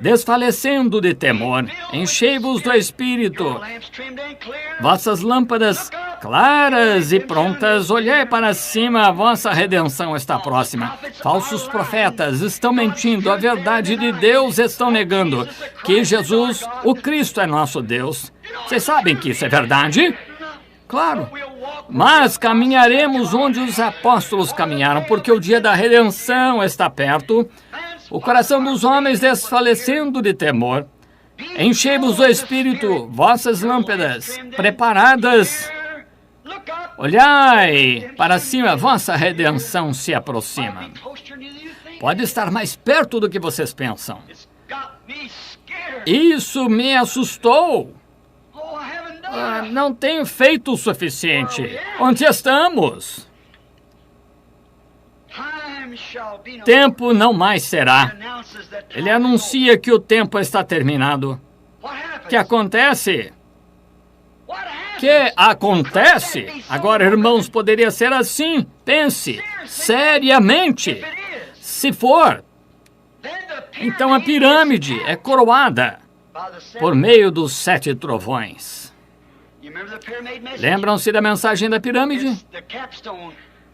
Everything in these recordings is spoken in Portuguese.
desfalecendo de temor. Enchei-vos do Espírito, vossas lâmpadas claras e prontas, olhai para cima, a vossa redenção está próxima. Falsos profetas estão mentindo, a verdade de Deus estão negando, que Jesus, o Cristo, é nosso Deus. Vocês sabem que isso é verdade? Claro. Mas caminharemos onde os apóstolos caminharam, porque o dia da redenção está perto. O coração dos homens desfalecendo de temor. Enchei-vos do Espírito, vossas lâmpadas preparadas. Olhai para cima, vossa redenção se aproxima. Pode estar mais perto do que vocês pensam. Isso me assustou. Não tenho feito o suficiente. Onde estamos? Tempo não mais será. Ele anuncia que o tempo está terminado. O que acontece? Que acontece? Agora, irmãos, poderia ser assim. Pense seriamente. Se for, então a pirâmide é coroada por meio dos 7 trovões. Lembram-se da mensagem da pirâmide?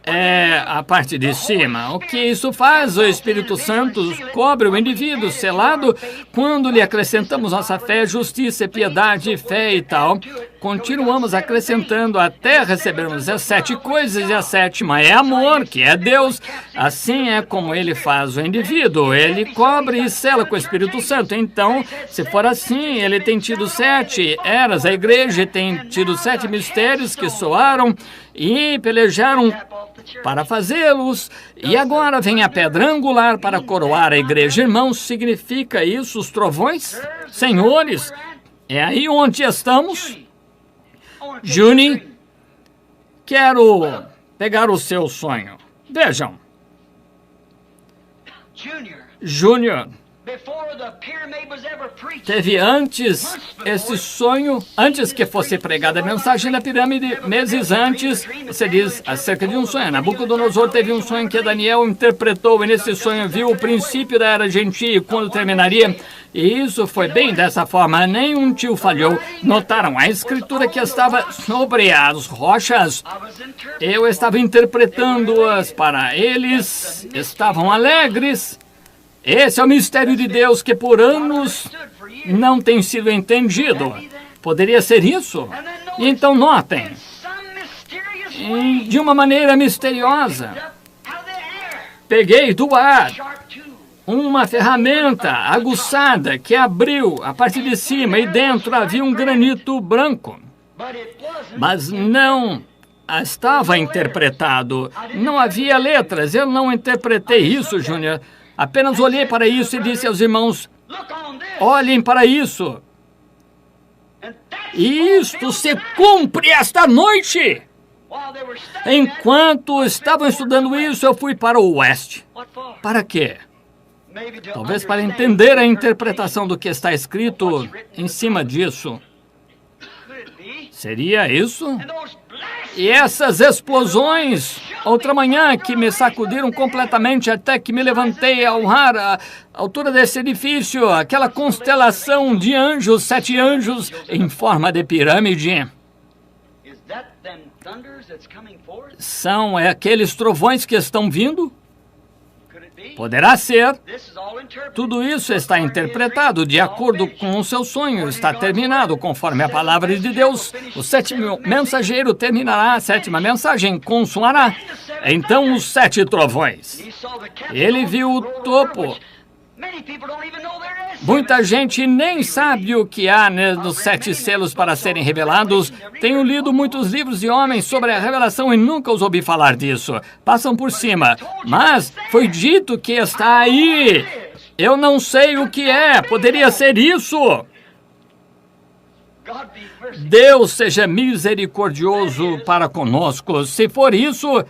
É a parte de cima. O que isso faz? O Espírito Santo cobre o indivíduo selado quando lhe acrescentamos nossa fé, justiça, piedade, fé e tal. Continuamos acrescentando até recebermos as 7 coisas e a 7ª é amor, que é Deus. Assim é como ele faz o indivíduo. Ele cobre e sela com o Espírito Santo. Então, se for assim, ele tem tido 7 eras. A igreja tem tido 7 mistérios que soaram e pelejaram para fazê-los. E agora vem a pedra angular para coroar a igreja. Irmãos, significa isso os trovões? Senhores, é aí onde estamos? Juni, quero pegar o seu sonho. Vejam. Júnior teve antes esse sonho, antes que fosse pregada a mensagem da pirâmide, meses antes, você diz acerca de um sonho. Nabucodonosor teve um sonho que Daniel interpretou, e nesse sonho viu o princípio da era gentil e quando terminaria. E isso foi bem dessa forma, nenhum tio falhou. Notaram a escritura que estava sobre as rochas? Eu estava interpretando-as para eles, estavam alegres. Esse é o mistério de Deus que por anos não tem sido entendido. Poderia ser isso? Então notem, de uma maneira misteriosa, peguei do ar uma ferramenta aguçada que abriu a parte de cima e dentro havia um granito branco. Mas não estava interpretado, não havia letras, eu não interpretei isso, Júnior. Apenas olhei para isso e disse aos irmãos, olhem para isso. Isto se cumpre esta noite. Enquanto estavam estudando isso, eu fui para o oeste. Para quê? Talvez para entender a interpretação do que está escrito em cima disso. Seria isso? E essas explosões, outra manhã, que me sacudiram completamente até que me levantei a honrar a altura desse edifício, aquela constelação de anjos, 7 anjos em forma de pirâmide. São aqueles trovões que estão vindo? Poderá ser. Tudo isso está interpretado de acordo com o seu sonho. Está terminado conforme a palavra de Deus. O 7º mensageiro terminará a 7ª mensagem, consumará. Então os 7 trovões. Ele viu o topo. Muita gente nem sabe o que há nos 7 selos para serem revelados. Tenho lido muitos livros de homens sobre a revelação e nunca os ouvi falar disso. Passam por cima. Mas foi dito que está aí. Eu não sei o que é. Poderia ser isso. Deus seja misericordioso para conosco. Se for isso,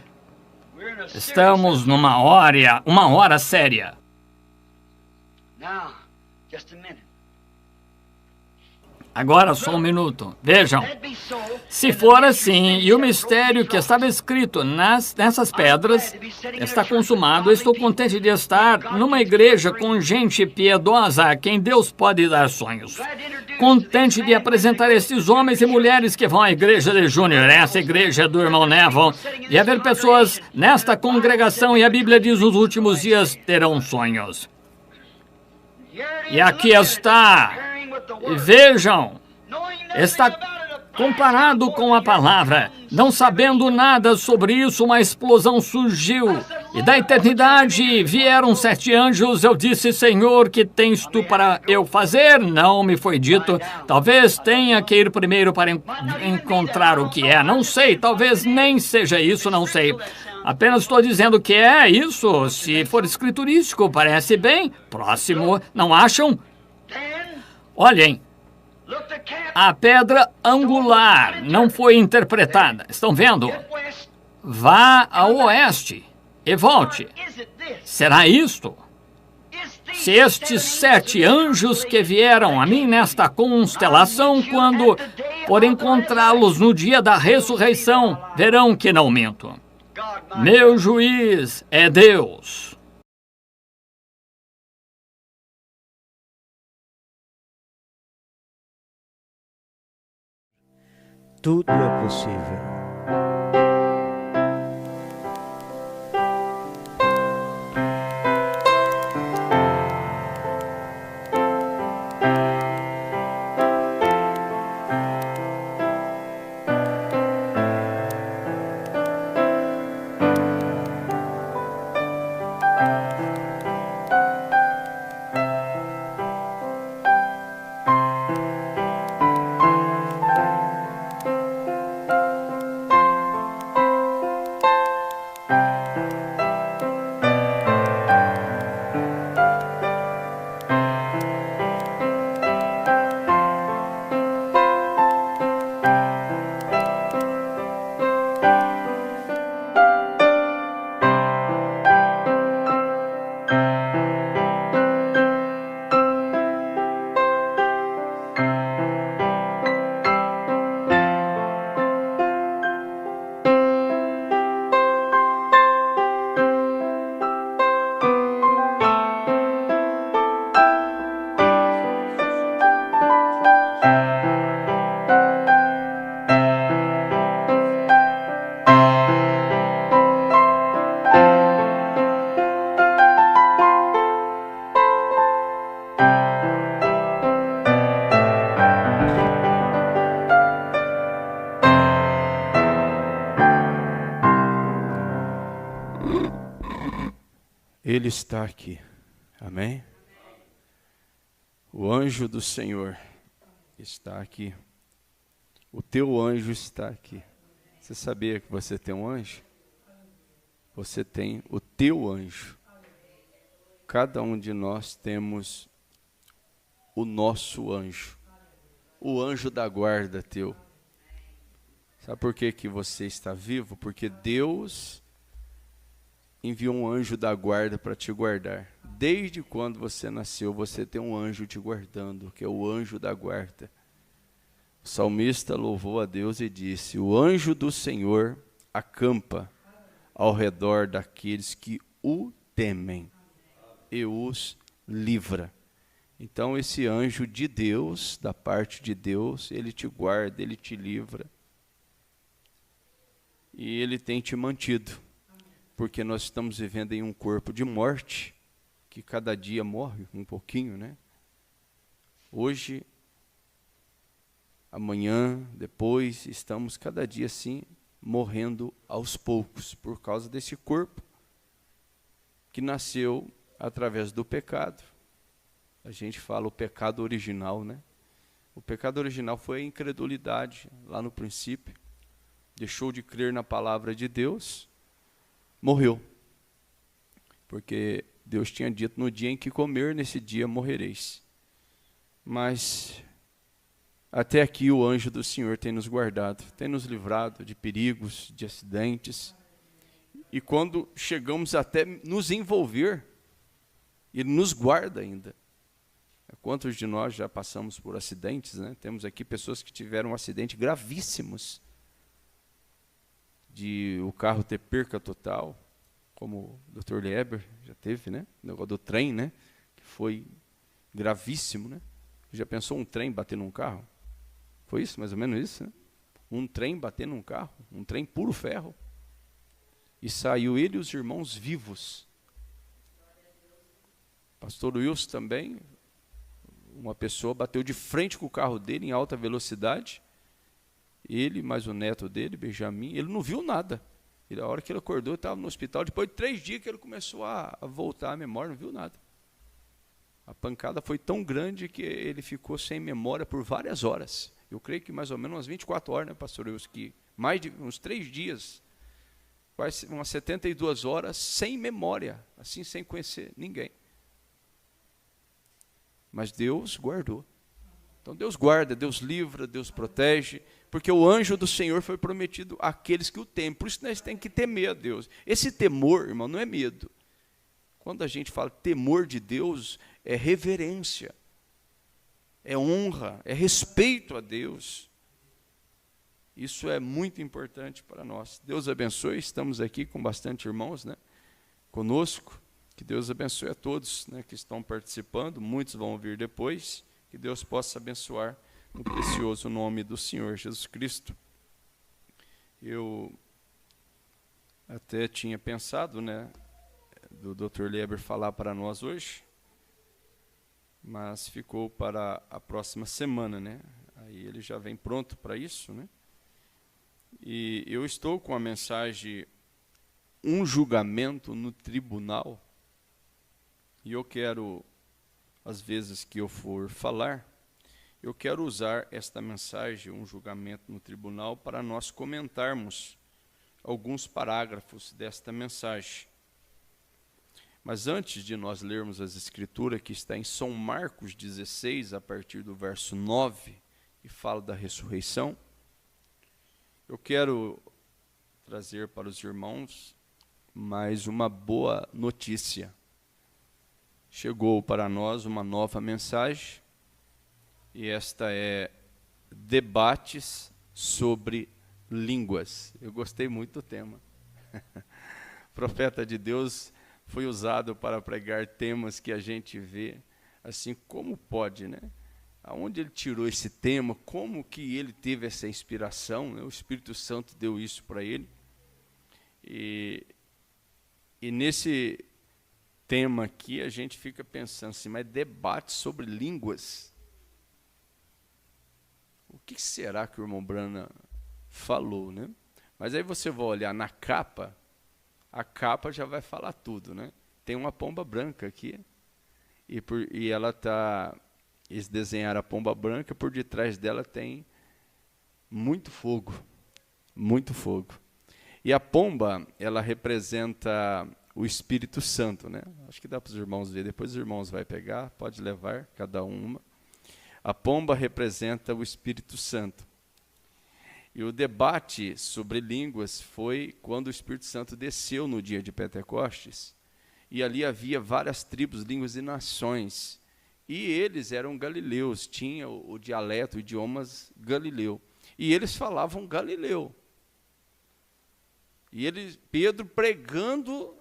estamos numa hora séria. Agora só um minuto. Vejam, se for assim, e o mistério que estava escrito nessas pedras está consumado, eu estou contente de estar numa igreja com gente piedosa a quem Deus pode dar sonhos. Contente de apresentar esses homens e mulheres que vão à igreja de Júnior, essa igreja do irmão Neville, e haver pessoas nesta congregação, e a Bíblia diz, nos últimos dias terão sonhos. E aqui está. E vejam, está comparado com a palavra. Não sabendo nada sobre isso, uma explosão surgiu. E da eternidade vieram 7 anjos. Eu disse, Senhor, que tens tu para eu fazer? Não me foi dito. Talvez tenha que ir primeiro para encontrar o que é. Não sei, talvez nem seja isso, não sei. Apenas estou dizendo que é isso. Se for escriturístico, parece bem. Próximo, não acham? Olhem, a pedra angular não foi interpretada. Estão vendo? Vá ao oeste e volte. Será isto? Se estes 7 anjos que vieram a mim nesta constelação, quando por encontrá-los no dia da ressurreição, verão que não minto. Meu juiz é Deus. Tudo é possível. Ele está aqui, amém? O anjo do Senhor está aqui. O teu anjo está aqui. Você sabia que você tem um anjo? Você tem o teu anjo. Cada um de nós temos o nosso anjo. O anjo da guarda teu. Sabe por que você está vivo? Porque Deus enviou um anjo da guarda para te guardar. Desde quando você nasceu, você tem um anjo te guardando, que é o anjo da guarda. O salmista louvou a Deus e disse: o anjo do Senhor acampa ao redor daqueles que o temem e os livra. Então esse anjo de Deus, da parte de Deus, ele te guarda, ele te livra. E ele tem te mantido. Porque nós estamos vivendo em um corpo de morte, que cada dia morre um pouquinho, né? Hoje, amanhã, depois, estamos cada dia assim, morrendo aos poucos, por causa desse corpo que nasceu através do pecado. A gente fala o pecado original, né? O pecado original foi a incredulidade, lá no princípio. Deixou de crer na palavra de Deus, morreu. Porque Deus tinha dito: no dia em que comer, nesse dia morrereis. Mas até aqui o anjo do Senhor tem nos guardado, tem nos livrado de perigos, de acidentes. E quando chegamos até nos envolver, Ele nos guarda ainda. Quantos de nós já passamos por acidentes, né? Temos aqui pessoas que tiveram acidentes gravíssimos, de o carro ter perca total, como o Dr. Lieber já teve, né? O negócio do trem, né? Que foi gravíssimo, né? Já pensou um trem bater num carro? Foi isso, mais ou menos isso, né? Um trem bater num carro, um trem puro ferro. E saiu ele e os irmãos vivos. Pastor Wilson também, uma pessoa bateu de frente com o carro dele em alta velocidade. Ele, mais o neto dele, Benjamin, ele não viu nada. A hora que ele acordou, estava no hospital. Depois de 3 dias que ele começou a voltar à memória, não viu nada. A pancada foi tão grande que ele ficou sem memória por várias horas. Eu creio que mais ou menos umas 24 horas, né, pastor Wilson? Que mais de uns 3 dias, quase umas 72 horas sem memória, assim, sem conhecer ninguém. Mas Deus guardou. Então Deus guarda, Deus livra, Deus protege, porque o anjo do Senhor foi prometido àqueles que o temem. Por isso nós temos que temer a Deus. Esse temor, irmão, não é medo. Quando a gente fala temor de Deus, é reverência, é honra, é respeito a Deus. Isso é muito importante para nós. Deus abençoe, estamos aqui com bastante irmãos, né, conosco. Que Deus abençoe a todos, né, que estão participando, muitos vão vir depois. Que Deus possa abençoar no precioso nome do Senhor Jesus Cristo. Eu até tinha pensado, né, do Dr. Lieber falar para nós hoje, mas ficou para a próxima semana, né? Aí ele já vem pronto para isso, né? E eu estou com a mensagem Um Julgamento no Tribunal, e eu quero, às vezes que eu for falar, eu quero usar esta mensagem, Um Julgamento no Tribunal, para nós comentarmos alguns parágrafos desta mensagem. Mas antes de nós lermos as Escrituras, que está em São Marcos 16, a partir do verso 9, e fala da ressurreição, eu quero trazer para os irmãos mais uma boa notícia. Chegou para nós uma nova mensagem, e esta é debates sobre línguas. Eu gostei muito do tema. O profeta de Deus foi usado para pregar temas que a gente vê, assim, como pode, né? Aonde ele tirou esse tema, como que ele teve essa inspiração, né? O Espírito Santo deu isso para ele. E nesse tema aqui a gente fica pensando assim, mas debate sobre línguas? O que será que o irmão Branham falou, né? Mas aí você vai olhar na capa, a capa já vai falar tudo, né? Tem uma pomba branca aqui, e ela tá, eles desenharam a pomba branca, por detrás dela tem muito fogo, muito fogo. E a pomba, ela representa o Espírito Santo, né? Acho que dá para os irmãos ver, depois os irmãos vão pegar, pode levar, cada uma. A pomba representa o Espírito Santo. E o debate sobre línguas foi quando o Espírito Santo desceu no dia de Pentecostes, e ali havia várias tribos, línguas e nações, e eles eram galileus, tinham o dialeto, idiomas galileu, e eles falavam galileu. E Pedro pregando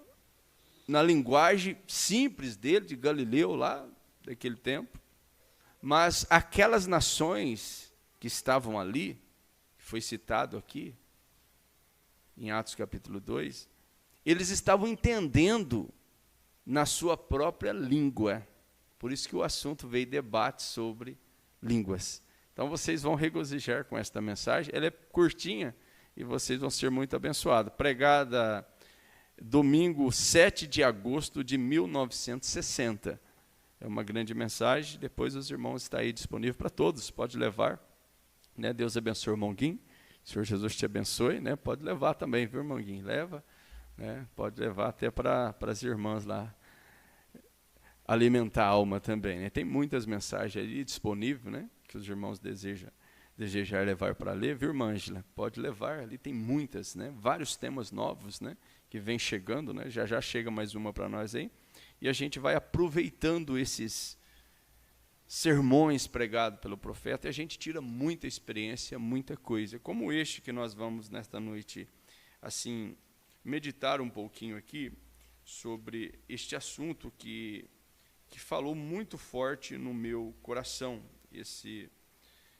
na linguagem simples dele, de Galileu, lá daquele tempo, mas aquelas nações que estavam ali, foi citado aqui, em Atos capítulo 2, eles estavam entendendo na sua própria língua. Por isso que o assunto veio debate sobre línguas. Então vocês vão regozijar com esta mensagem, ela é curtinha e vocês vão ser muito abençoados. Pregada domingo 7 de agosto de 1960. É uma grande mensagem, depois os irmãos estão aí disponíveis para todos, pode levar. Né? Deus abençoe o irmão Guim, o Senhor Jesus te abençoe, né? Pode levar também, viu, irmão Guim? Leva, né? Pode levar até para as irmãs lá, alimentar a alma também, né? Tem muitas mensagens ali disponíveis, né? Que os irmãos desejar levar para ler, viu, irmã Ângela? Pode levar, ali tem muitas, né? Vários temas novos, né? Que vem chegando, né? Já chega mais uma para nós aí, e a gente vai aproveitando esses sermões pregados pelo profeta, e a gente tira muita experiência, muita coisa, como este que nós vamos nesta noite, assim, meditar um pouquinho aqui sobre este assunto que falou muito forte no meu coração, esse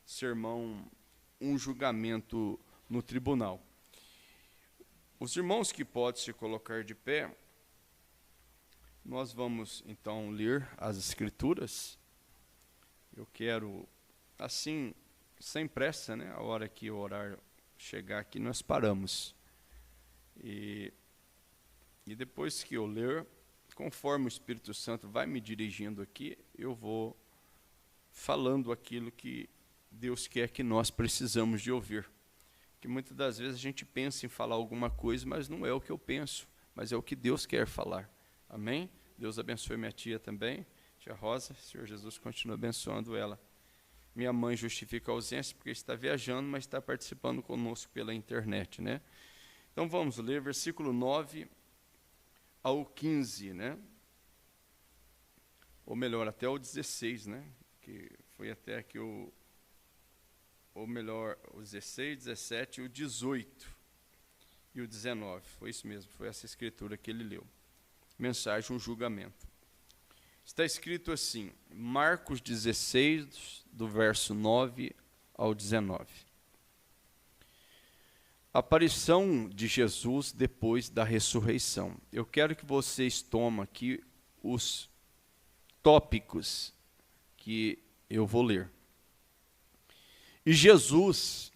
sermão, um julgamento no tribunal. Os irmãos que podem se colocar de pé, nós vamos então ler as Escrituras. Eu quero, assim, sem pressa, né? A hora que o horário chegar aqui, nós paramos. E depois que eu ler, conforme o Espírito Santo vai me dirigindo aqui, eu vou falando aquilo que Deus quer que nós precisamos de ouvir. Que muitas das vezes a gente pensa em falar alguma coisa, mas não é o que eu penso, mas é o que Deus quer falar. Amém? Deus abençoe minha tia também. Tia Rosa, Senhor Jesus continua abençoando ela. Minha mãe justifica a ausência porque está viajando, mas está participando conosco pela internet, né? Então vamos ler versículo 9 ao 15, né? Ou melhor, até o 16, né? Que foi até aqui ou melhor, o 16, 17 e o 18 e o 19. Foi isso mesmo, foi essa escritura que ele leu. Mensagem, um julgamento. Está escrito assim, Marcos 16, do verso 9 ao 19. Aparição de Jesus depois da ressurreição. Eu quero que vocês tomem aqui os tópicos que eu vou ler. E Jesus,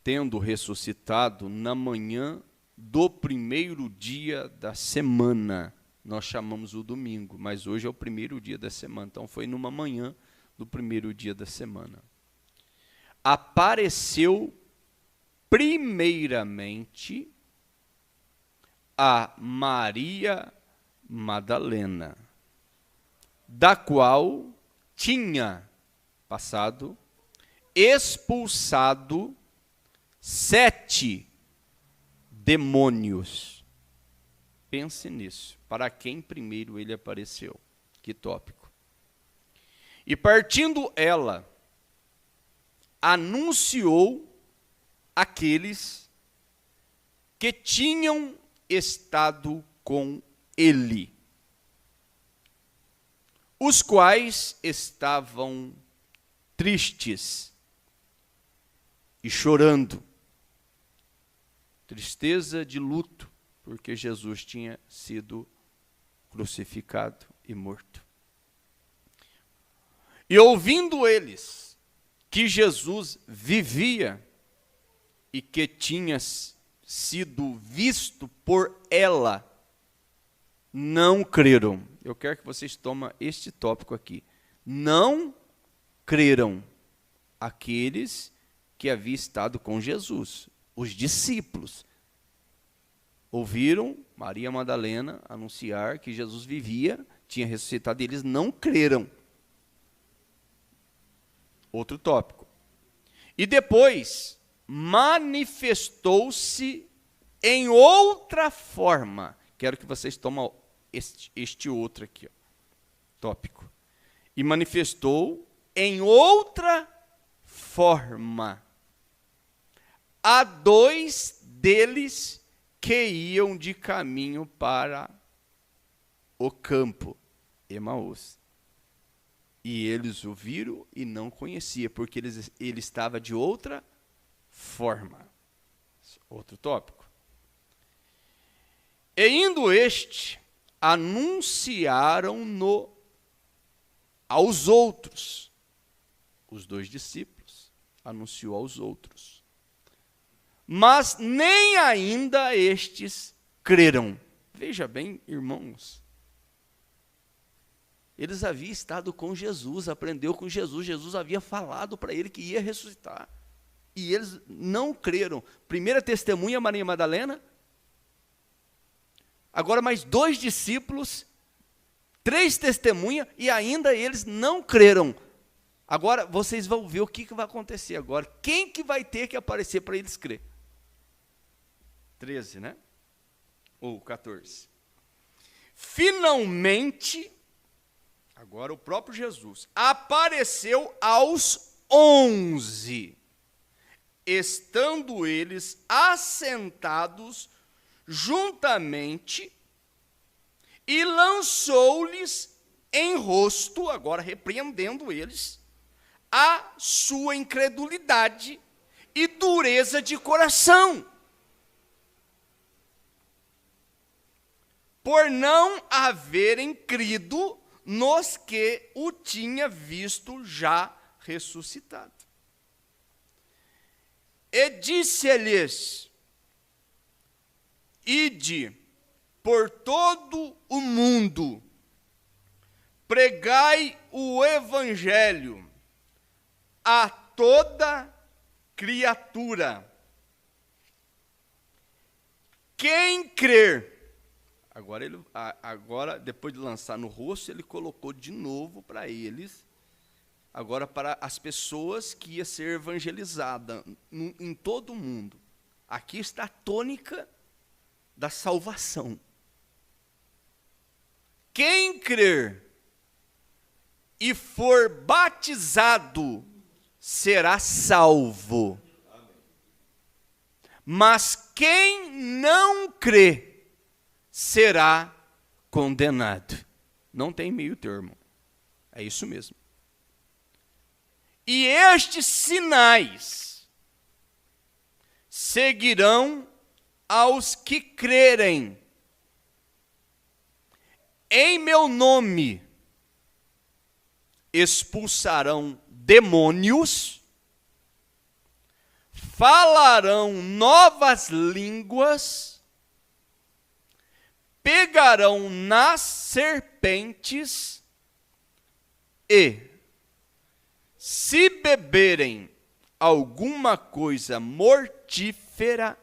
tendo ressuscitado na manhã do primeiro dia da semana, nós chamamos o domingo, mas hoje é o primeiro dia da semana, então foi numa manhã do primeiro dia da semana. Apareceu primeiramente a Maria Madalena, da qual tinha passado expulsado 7 demônios. Pense nisso. Para quem primeiro ele apareceu? Que tópico. E partindo ela, anunciou aqueles que tinham estado com ele, os quais estavam tristes e chorando. Tristeza de luto, porque Jesus tinha sido crucificado e morto. E ouvindo eles que Jesus vivia e que tinha sido visto por ela, não creram. Eu quero que vocês tomem este tópico aqui. Não creram aqueles que haviam estado com Jesus, os discípulos. Ouviram Maria Madalena anunciar que Jesus vivia, tinha ressuscitado, e eles não creram. Outro tópico. E depois manifestou-se em outra forma. Quero que vocês tomem este outro aqui, ó, tópico. E manifestou em outra forma a 2 deles que iam de caminho para o campo, Emaús. E eles o viram e não conhecia, porque ele estava de outra forma. Outro tópico. E indo anunciaram-no aos outros. Os 2 discípulos anunciou aos outros. Mas nem ainda estes creram. Veja bem, irmãos. Eles haviam estado com Jesus, aprendeu com Jesus. Jesus havia falado para ele que ia ressuscitar. E eles não creram. Primeira testemunha, Maria Madalena. Agora mais 2 discípulos, 3 testemunhas, e ainda eles não creram. Agora vocês vão ver o que vai acontecer agora. Quem que vai ter que aparecer para eles crer? 13, né? Ou 14. Finalmente, Agora o próprio Jesus apareceu aos 11, estando eles assentados juntamente, e lançou-lhes em rosto, agora repreendendo eles, a sua incredulidade e dureza de coração, por não haverem crido nos que o tinha visto já ressuscitado. E disse-lhes: ide por todo o mundo, pregai o evangelho a toda criatura. Quem crer, agora depois de lançar no rosto, ele colocou de novo para eles, agora para as pessoas que ia ser evangelizada em todo o mundo. Aqui está a tônica da salvação. Quem crer e for batizado será salvo. Mas quem não crê será condenado. Não tem meio termo. É isso mesmo. E estes sinais seguirão aos que crerem. Em meu nome expulsarão demônios, falarão novas línguas, pegarão nas serpentes e, se beberem alguma coisa mortífera,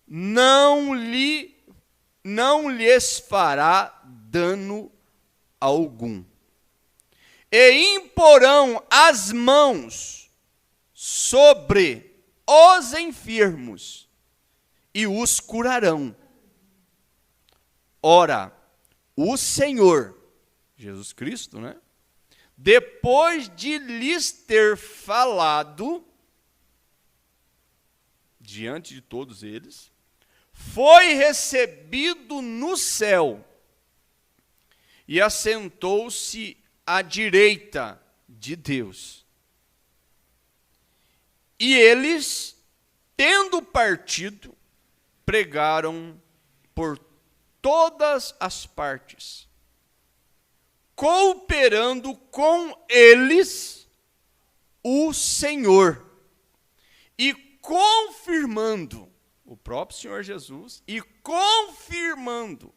não lhes fará dano algum. E imporão as mãos sobre os enfermos e os curarão. Ora, o Senhor, Jesus Cristo, né? Depois de lhes ter falado, diante de todos eles, foi recebido no céu e assentou-se à direita de Deus. E eles, tendo partido, pregaram por todas as partes, cooperando com eles o Senhor, e confirmando, o próprio Senhor Jesus, e confirmando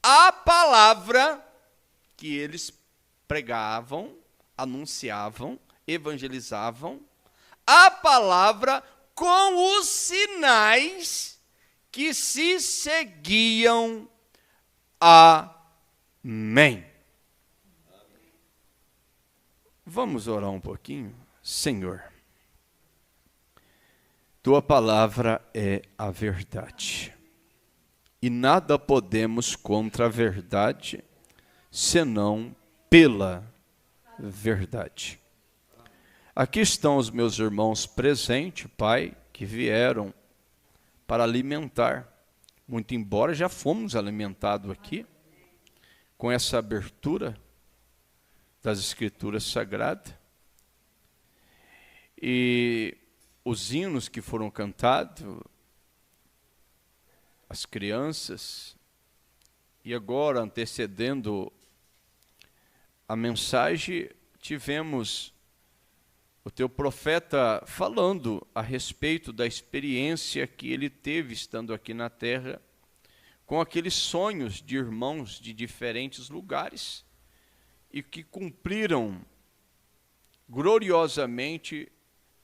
a palavra que eles pregavam, anunciavam, evangelizavam, a palavra com os sinais que se seguiam. Amém. Vamos orar um pouquinho? Senhor, tua palavra é a verdade, e nada podemos contra a verdade, senão pela verdade. Aqui estão os meus irmãos presentes, Pai, que vieram para alimentar, muito embora já fomos alimentados aqui, com essa abertura das Escrituras Sagradas, e os hinos que foram cantados, as crianças, e agora, antecedendo a mensagem, tivemos o teu profeta falando a respeito da experiência que ele teve estando aqui na terra, com aqueles sonhos de irmãos de diferentes lugares, e que cumpriram gloriosamente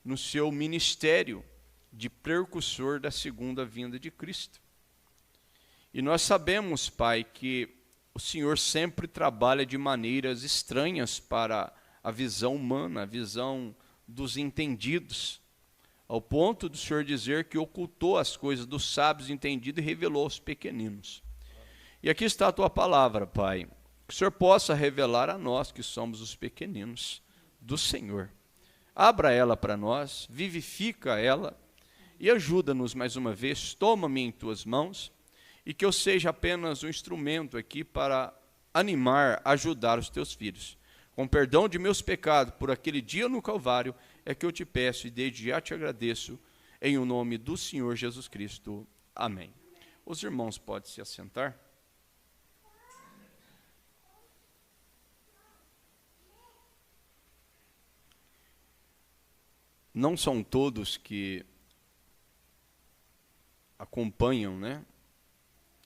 no seu ministério de precursor da segunda vinda de Cristo. E nós sabemos, Pai, que o Senhor sempre trabalha de maneiras estranhas para a visão humana, a visão dos entendidos, ao ponto do Senhor dizer que ocultou as coisas dos sábios entendidos e revelou aos pequeninos. E aqui está a tua palavra, Pai, Que o Senhor possa revelar a nós que somos os pequeninos do Senhor. Abra ela para nós, vivifica ela e ajuda-nos mais uma vez. Toma-me em tuas mãos e que eu seja apenas um instrumento aqui para animar, ajudar os teus filhos. Com perdão de meus pecados por aquele dia no Calvário, é que eu te peço e desde já te agradeço, em o nome do Senhor Jesus Cristo. Amém. Os irmãos podem se assentar. Não são todos que acompanham, né,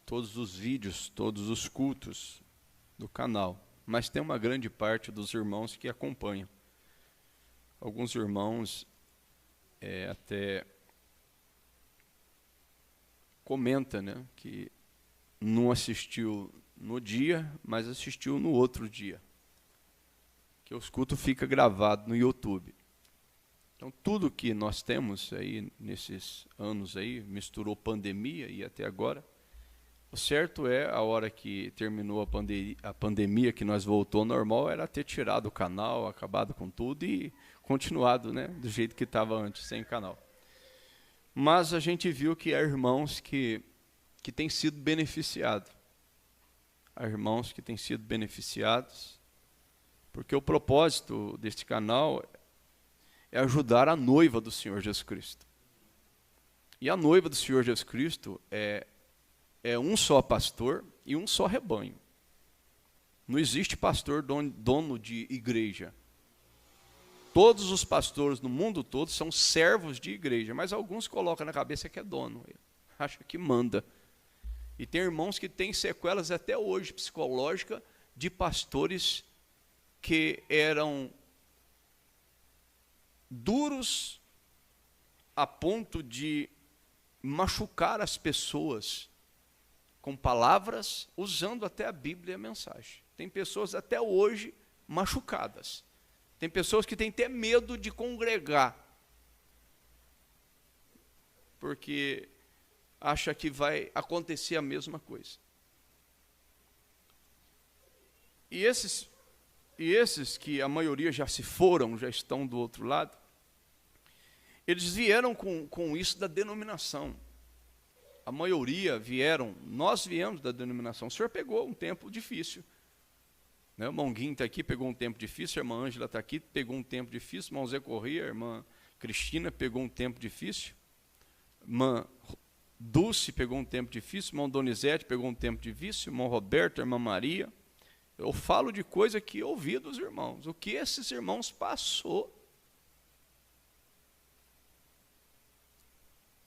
todos os vídeos, todos os cultos do canal, mas tem uma grande parte dos irmãos que acompanham. Alguns irmãos até comenta, né, que não assistiu no dia, mas assistiu no outro dia. Que os cultos ficam gravados no YouTube. Então, tudo que nós temos aí nesses anos aí, misturou pandemia e até agora, o certo é, a hora que terminou a pandemia, que nós voltou ao normal, era ter tirado o canal, acabado com tudo e continuado, né, do jeito que estava antes, sem canal. Mas a gente viu que há irmãos que têm sido beneficiados. Há irmãos que têm sido beneficiados, porque o propósito deste canal é ajudar a noiva do Senhor Jesus Cristo. E a noiva do Senhor Jesus Cristo é um só pastor e um só rebanho. Não existe pastor dono de igreja. Todos os pastores no mundo todo são servos de igreja, mas alguns colocam na cabeça que é dono, acha que manda. E tem irmãos que têm sequelas até hoje psicológicas de pastores que eram duros a ponto de machucar as pessoas com palavras, usando até a Bíblia e a mensagem. Tem pessoas até hoje machucadas. Tem pessoas que têm até medo de congregar, porque acha que vai acontecer a mesma coisa. E esses que a maioria já se foram, já estão do outro lado, eles vieram com isso da denominação. A maioria nós viemos da denominação. O senhor pegou um tempo difícil. Né? O irmão Guim está aqui, pegou um tempo difícil, a irmã Ângela está aqui, pegou um tempo difícil, o irmão Zé Corrêa, a irmã Cristina pegou um tempo difícil, a irmã Dulce pegou um tempo difícil, o irmão Donizete pegou um tempo difícil, o irmão Roberto, a irmã Maria. Eu falo de coisa que eu ouvi dos irmãos, o que esses irmãos passou.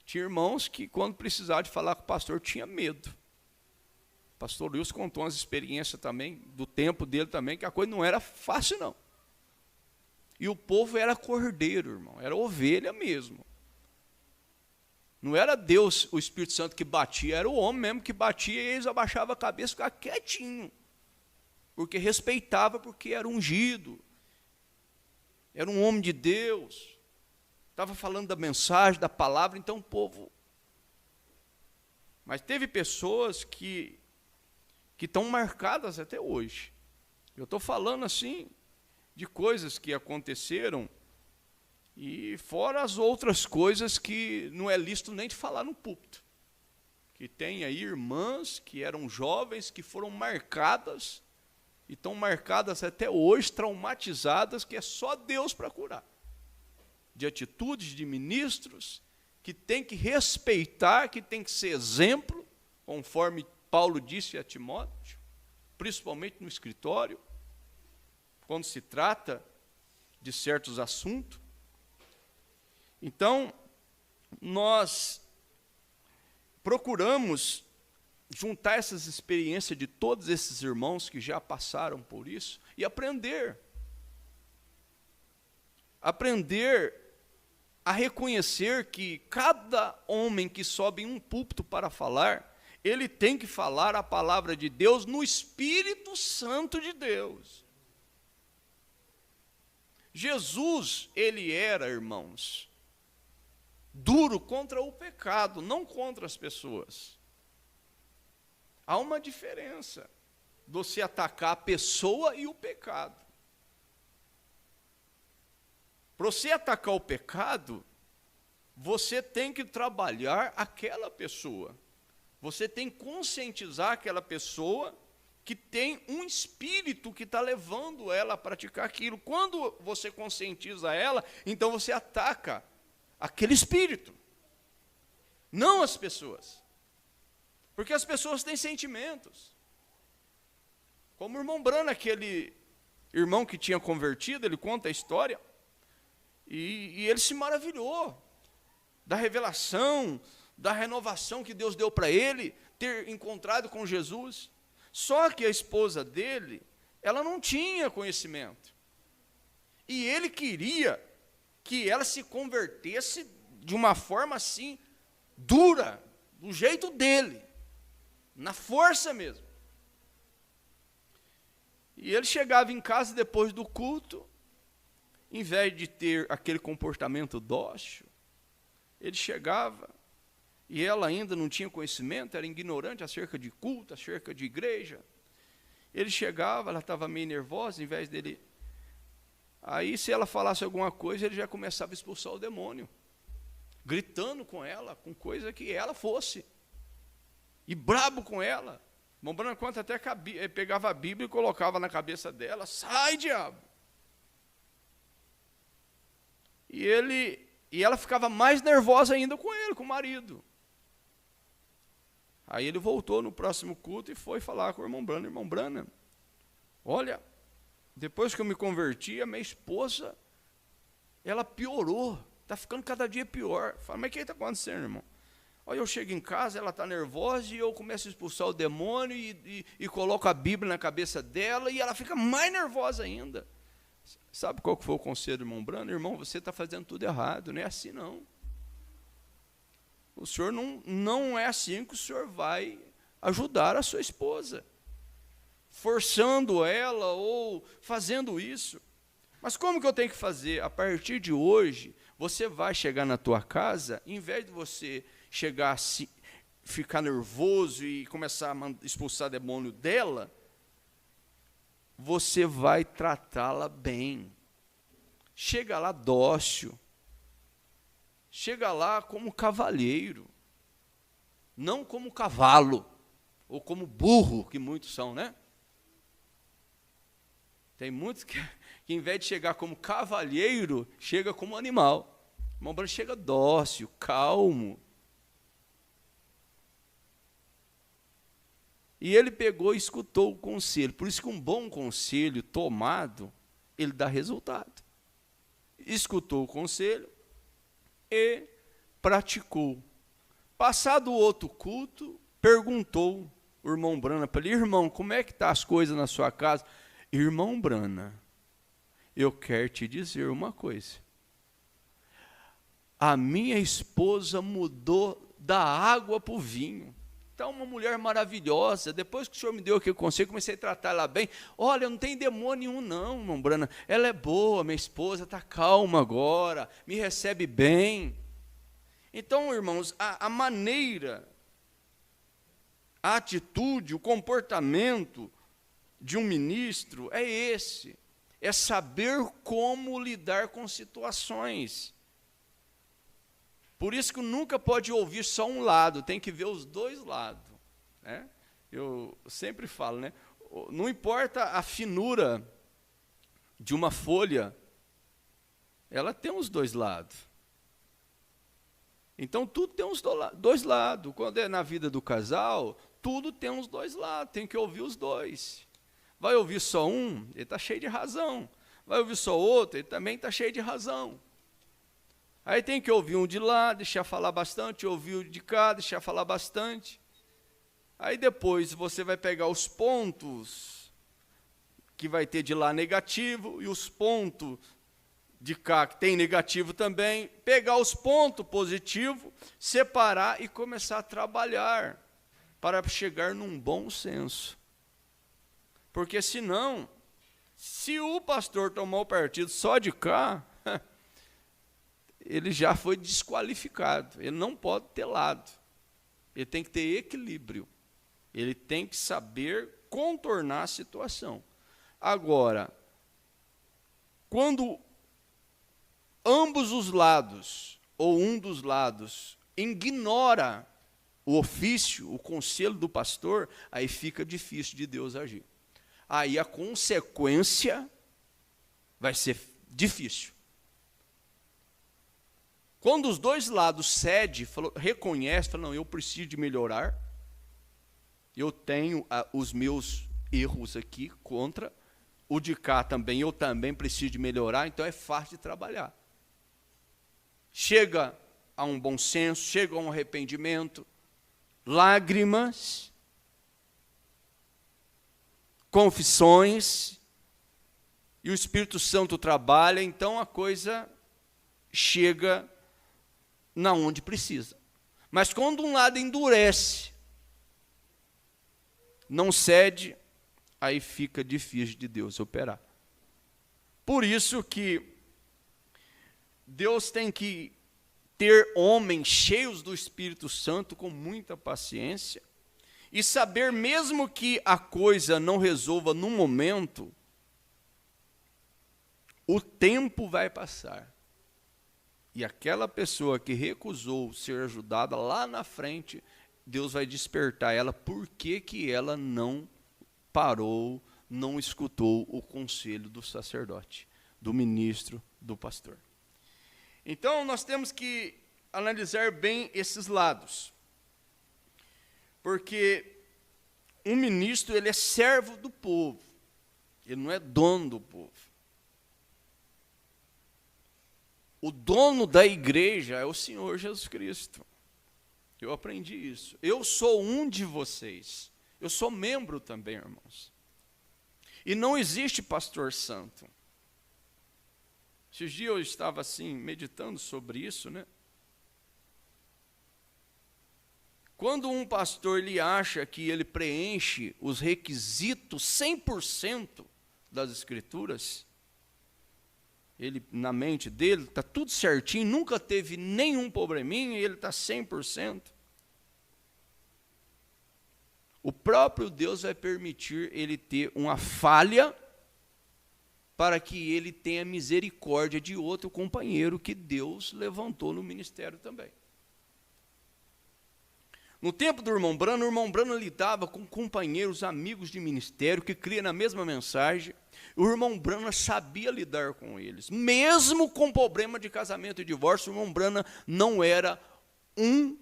Tinha irmãos que, quando precisava de falar com o pastor, tinha medo. O pastor Wilson contou umas experiências também, do tempo dele também, que a coisa não era fácil, não. E o povo era cordeiro, irmão, era ovelha mesmo. Não era Deus, o Espírito Santo, que batia, era o homem mesmo que batia, e eles abaixavam a cabeça e ficavam quietinho. Porque respeitava, porque era ungido. Era um homem de Deus. Estava falando da mensagem, da palavra, então o povo. Mas teve pessoas que estão marcadas até hoje. Eu estou falando assim de coisas que aconteceram e fora as outras coisas que não é lícito nem de falar no púlpito. Que tem aí irmãs que eram jovens que foram marcadas e estão marcadas até hoje, traumatizadas, que é só Deus para curar. De atitudes de ministros que tem que respeitar, que tem que ser exemplo, conforme Paulo disse a Timóteo, principalmente no escritório, quando se trata de certos assuntos. Então, nós procuramos juntar essas experiências de todos esses irmãos que já passaram por isso e aprender a reconhecer que cada homem que sobe em um púlpito para falar, ele tem que falar a palavra de Deus no Espírito Santo de Deus. Jesus, ele era, irmãos, duro contra o pecado, não contra as pessoas. Há uma diferença. você atacar a pessoa e o pecado. Para você atacar o pecado, você tem que trabalhar aquela pessoa. Você tem que conscientizar aquela pessoa que tem um espírito que está levando ela a praticar aquilo. Quando você conscientiza ela, então você ataca aquele espírito, não as pessoas. Porque as pessoas têm sentimentos. Como o irmão Brana, aquele irmão que tinha convertido, ele conta a história, e ele se maravilhou da revelação, da renovação que Deus deu para ele, ter encontrado com Jesus. Só que a esposa dele, ela não tinha conhecimento. E ele queria que ela se convertesse de uma forma assim, dura, do jeito dele, na força mesmo. E ele chegava em casa depois do culto, em vez de ter aquele comportamento dócil, ele chegava, e ela ainda não tinha conhecimento, era ignorante acerca de culto, acerca de igreja. Ele chegava, ela estava meio nervosa, em vez dele... Aí, se ela falasse alguma coisa, ele já começava a expulsar o demônio, gritando com ela, com coisa que ela fosse, e brabo com ela. Irmão Branham conta até que ele pegava a Bíblia e colocava na cabeça dela: sai, diabo! E ela ficava mais nervosa ainda com ele, com o marido. Aí ele voltou no próximo culto e foi falar com o irmão Branham. Irmão Branham, olha, depois que eu me converti, a minha esposa, ela piorou, está ficando cada dia pior. Eu falo, mas o que está acontecendo, irmão? Olha, eu chego em casa, ela está nervosa e eu começo a expulsar o demônio e coloco a Bíblia na cabeça dela e ela fica mais nervosa ainda. Sabe qual que foi o conselho do irmão Branham? Irmão, você está fazendo tudo errado, não é assim não. O senhor não é assim que o senhor vai ajudar a sua esposa, forçando ela ou fazendo isso. Mas como que eu tenho que fazer? A partir de hoje, você vai chegar na tua casa, em vez de você chegar a ficar nervoso e começar a expulsar demônio dela, você vai tratá-la bem. Chega lá dócil. Chega lá como cavalheiro. Não como cavalo. Ou como burro, que muitos são, né? Tem muitos que em vez de chegar como cavalheiro, chega como animal. O irmão Branham chega dócil, calmo. E ele pegou e escutou o conselho. Por isso que um bom conselho tomado, ele dá resultado. Escutou o conselho e praticou. Passado o outro culto, perguntou o irmão Brana para ele: irmão, como é que estão as coisas na sua casa? Irmão Brana, eu quero te dizer uma coisa. A minha esposa mudou da água para o vinho. Está uma mulher maravilhosa. Depois que o senhor me deu aquele conselho, comecei a tratar ela bem. Olha, não tem demônio nenhum não, irmão Brana. Ela é boa, minha esposa está calma agora, me recebe bem. Então, irmãos, a maneira, a atitude, o comportamento de um ministro é esse. É saber como lidar com situações. Por isso que nunca pode ouvir só um lado, tem que ver os dois lados. Né? Eu sempre falo, né? Não importa a finura de uma folha, ela tem os dois lados. Então, tudo tem os dois lados. Quando é na vida do casal, tudo tem os dois lados, tem que ouvir os dois. Vai ouvir só um, ele está cheio de razão. Vai ouvir só outro, ele também está cheio de razão. Aí tem que ouvir um de lá, deixar falar bastante, ouvir o de cá, deixar falar bastante. Aí depois você vai pegar os pontos que vai ter de lá negativo e os pontos de cá que tem negativo também, pegar os pontos positivos, separar e começar a trabalhar para chegar num bom senso. Porque senão, se o pastor tomar o partido só de cá, ele já foi desqualificado. Ele não pode ter lado. Ele tem que ter equilíbrio. Ele tem que saber contornar a situação. Agora, quando ambos os lados, ou um dos lados, ignora o ofício, o conselho do pastor, aí fica difícil de Deus agir. Aí a consequência vai ser difícil. Quando os dois lados cedem, reconhecem, falam, não, eu preciso de melhorar, eu tenho os meus erros aqui contra, o de cá também, eu também preciso de melhorar, então é fácil de trabalhar. Chega a um bom senso, chega a um arrependimento, lágrimas, confissões, e o Espírito Santo trabalha, então a coisa chega na onde precisa. Mas quando um lado endurece, não cede, aí fica difícil de Deus operar. Por isso que Deus tem que ter homens cheios do Espírito Santo com muita paciência e saber, mesmo que a coisa não resolva no momento, o tempo vai passar. E aquela pessoa que recusou ser ajudada lá na frente, Deus vai despertar ela, por que ela não parou, não escutou o conselho do sacerdote, do ministro, do pastor. Então, nós temos que analisar bem esses lados. Porque um ministro, ele é servo do povo. Ele não é dono do povo. O dono da igreja é o Senhor Jesus Cristo. Eu aprendi isso. Eu sou um de vocês. Eu sou membro também, irmãos. E não existe pastor santo. Esses dias eu estava assim, meditando sobre isso, né? Quando um pastor ele acha que ele preenche os requisitos 100% das Escrituras, ele, na mente dele, está tudo certinho, nunca teve nenhum probleminha, e ele está 100%. O próprio Deus vai permitir ele ter uma falha para que ele tenha misericórdia de outro companheiro que Deus levantou no ministério também. No tempo do irmão Branham, o irmão Branham lidava com companheiros, amigos de ministério, que criam na mesma mensagem. O irmão Branham sabia lidar com eles. Mesmo com problema de casamento e divórcio, o irmão Branham não era um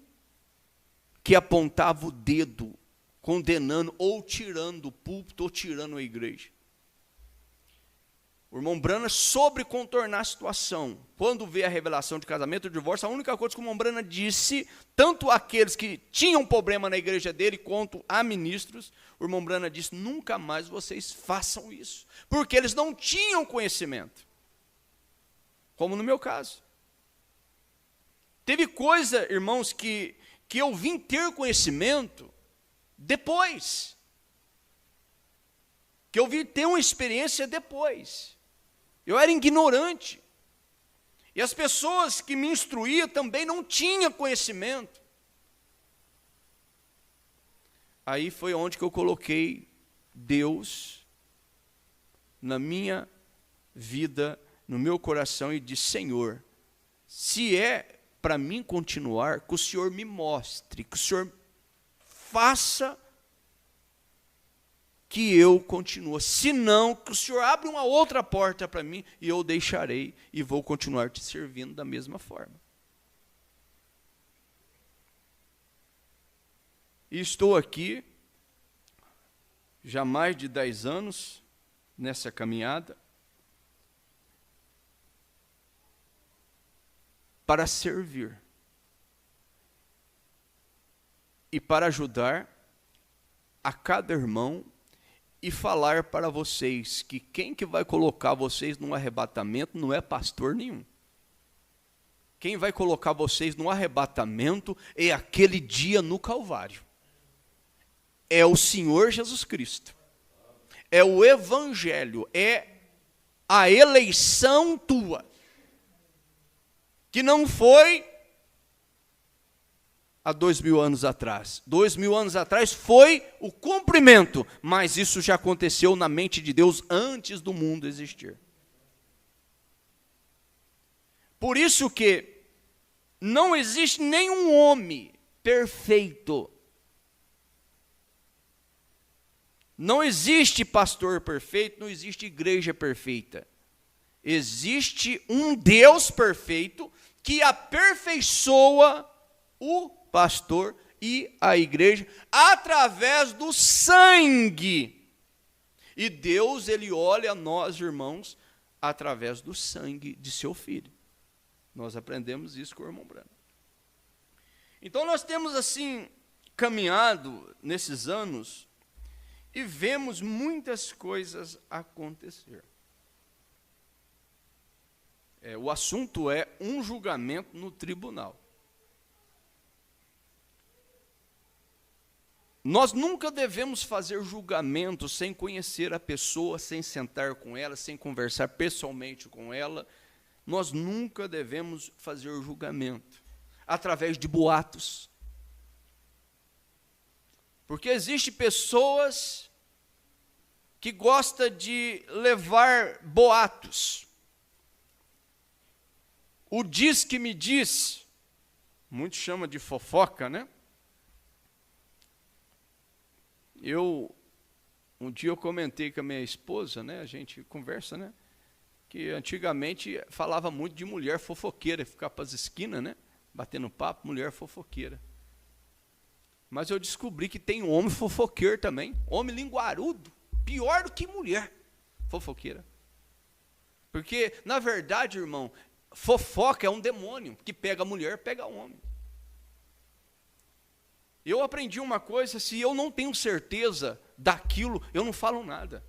que apontava o dedo, condenando ou tirando o púlpito ou tirando a igreja. O irmão Branham soube contornar a situação. Quando vê a revelação de casamento e divórcio, a única coisa que o irmão Branham disse, tanto àqueles que tinham problema na igreja dele, quanto a ministros, o irmão Branham disse, nunca mais vocês façam isso. Porque eles não tinham conhecimento. Como no meu caso. Teve coisa, irmãos, que eu vim ter conhecimento depois. Que eu vim ter uma experiência depois. Eu era ignorante. E as pessoas que me instruíam também não tinham conhecimento. Aí foi onde que eu coloquei Deus na minha vida, no meu coração, e disse, Senhor, se é para mim continuar, que o Senhor me mostre, que o Senhor faça que eu continue. Se não, que o Senhor abra uma outra porta para mim e eu deixarei e vou continuar te servindo da mesma forma. E estou aqui já há mais de 10 anos nessa caminhada para servir e para ajudar a cada irmão e falar para vocês que quem que vai colocar vocês num arrebatamento não é pastor nenhum. Quem vai colocar vocês no arrebatamento é aquele dia no Calvário. É o Senhor Jesus Cristo. É o Evangelho, é a eleição tua. Que não foi há 2000 anos atrás. 2000 anos atrás foi o cumprimento, mas isso já aconteceu na mente de Deus antes do mundo existir. Por isso que não existe nenhum homem perfeito. Não existe pastor perfeito, não existe igreja perfeita. Existe um Deus perfeito que aperfeiçoa o pastor e a igreja através do sangue. E Deus, ele olha a nós, irmãos, através do sangue de seu filho. Nós aprendemos isso com o irmão Branco. Então nós temos assim caminhado nesses anos e vemos muitas coisas acontecer. O assunto é um julgamento no tribunal. Nós nunca devemos fazer julgamento sem conhecer a pessoa, sem sentar com ela, sem conversar pessoalmente com ela. Nós nunca devemos fazer julgamento através de boatos. Porque existem pessoas que gostam de levar boatos. O diz que me diz, muitos chamam de fofoca, né? Um dia eu comentei com a minha esposa, né? A gente conversa, né? Que antigamente falava muito de mulher fofoqueira, ficar para as esquinas, né? Batendo papo, mulher fofoqueira. Mas eu descobri que tem homem fofoqueiro também, homem linguarudo, pior do que mulher fofoqueira. Porque, na verdade, irmão, fofoca é um demônio, que pega a mulher, pega o homem. Eu aprendi uma coisa, se eu não tenho certeza daquilo, eu não falo nada.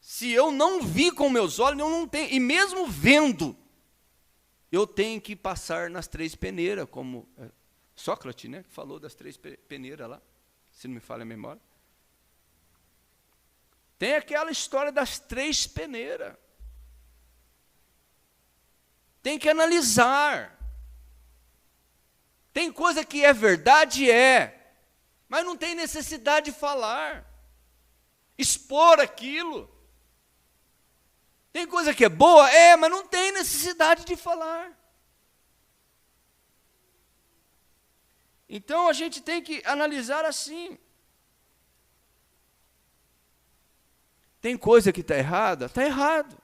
Se eu não vi com meus olhos, eu não tenho, e mesmo vendo, eu tenho que passar nas 3 peneiras, como Sócrates, né, que falou das 3 peneiras lá, se não me falha a memória. Tem aquela história das 3 peneiras. Tem que analisar. Tem coisa que é verdade, mas não tem necessidade de falar, expor aquilo. Tem coisa que é boa, mas não tem necessidade de falar. Então a gente tem que analisar assim. Tem coisa que está errada? Está errado.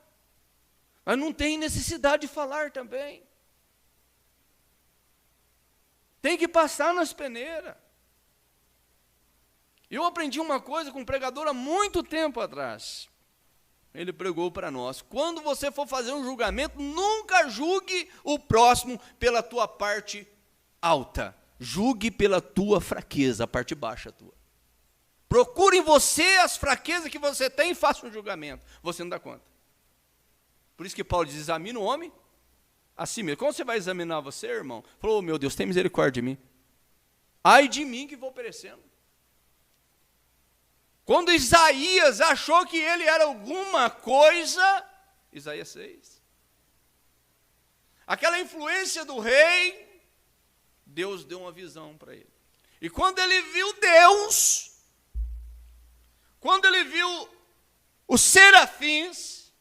Mas não tem necessidade de falar também. Tem que passar nas peneiras. Eu aprendi uma coisa com um pregador há muito tempo atrás. Ele pregou para nós: quando você for fazer um julgamento, nunca julgue o próximo pela tua parte alta. Julgue pela tua fraqueza, a parte baixa tua. Procure em você as fraquezas que você tem e faça um julgamento. Você não dá conta. Por isso que Paulo diz: examina o homem a si mesmo. Como você vai examinar você, irmão? Falou: meu Deus, tem misericórdia de mim. Ai de mim que vou perecendo. Quando Isaías achou que ele era alguma coisa, Isaías 6. Aquela influência do rei, Deus deu uma visão para ele. E quando ele viu Deus, quando ele viu os serafins,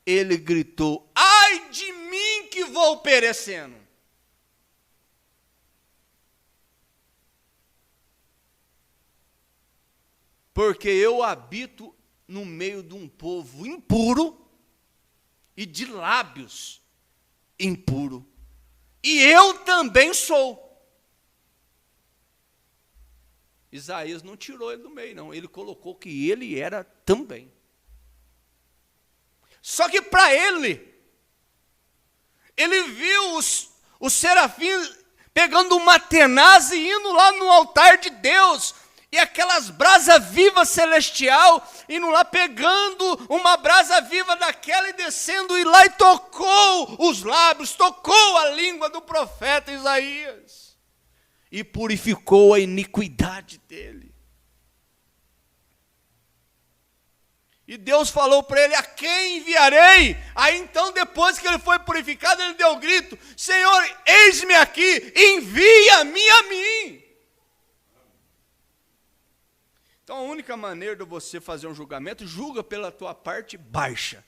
ele gritou: ai de mim que vou perecendo. Porque eu habito no meio de um povo impuro e de lábios impuro. E eu também sou. Isaías não tirou ele do meio, não. Ele colocou que ele era também. Só que para ele viu os serafins pegando uma tenaz e indo lá no altar de Deus. E aquelas brasas vivas celestial, indo lá pegando uma brasa viva daquela e descendo, e lá e tocou os lábios, tocou a língua do profeta Isaías. E purificou a iniquidade dele. E Deus falou para ele: a quem enviarei? Aí então, depois que ele foi purificado, ele deu o grito: Senhor, eis-me aqui, envia-me a mim. Então, a única maneira de você fazer um julgamento, julga pela tua parte baixa.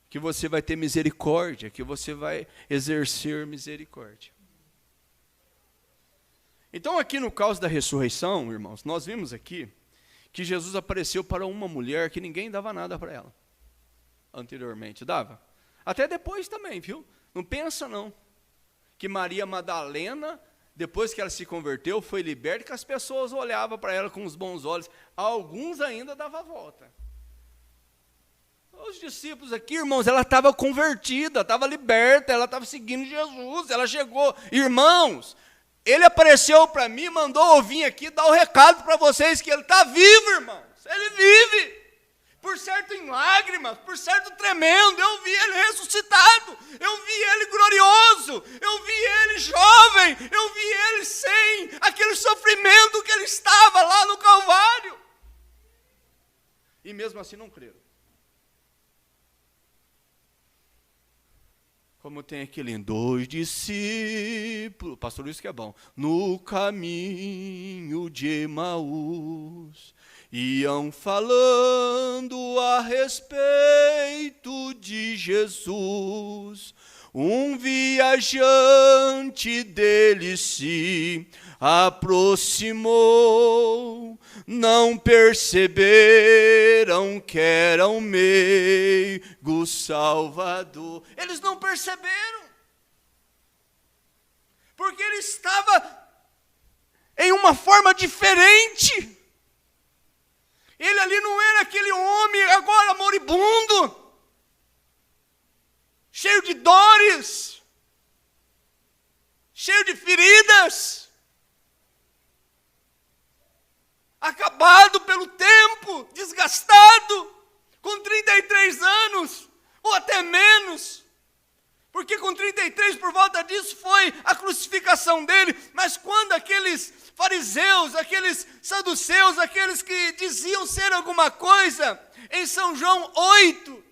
Que você vai ter misericórdia, que você vai exercer misericórdia. Então, aqui no caso da ressurreição, irmãos, nós vimos aqui que Jesus apareceu para uma mulher que ninguém dava nada para ela. Anteriormente, dava? Até depois também, viu? Não pensa não. Que Maria Madalena, depois que ela se converteu, foi liberta, que as pessoas olhavam para ela com os bons olhos. Alguns ainda davam a volta. Os discípulos aqui, irmãos, ela estava convertida, estava liberta, ela estava seguindo Jesus, ela chegou. Irmãos, ele apareceu para mim, mandou eu vir aqui dar o recado para vocês que ele está vivo, irmãos. Ele vive, por certo em lágrimas, por certo tremendo. Eu vi ele ressuscitado, eu vi ele glorioso, eu vi ele jovem, eu vi ele sem aquele sofrimento que ele estava lá no Calvário. E mesmo assim não creram. Como tem aquele: dois discípulos, pastor Luiz que é bom, no caminho de Emaús, iam falando a respeito de Jesus. Um viajante deles se aproximou, não perceberam que era um meigo salvador. Eles não perceberam, porque ele estava em uma forma diferente. Ele ali não era aquele homem agora moribundo, cheio de dores, cheio de feridas, acabado pelo tempo, desgastado, com 33 anos, ou até menos, porque com 33, por volta disso, foi a crucificação dele. Mas quando aqueles fariseus, aqueles saduceus, aqueles que diziam ser alguma coisa, em São João 8,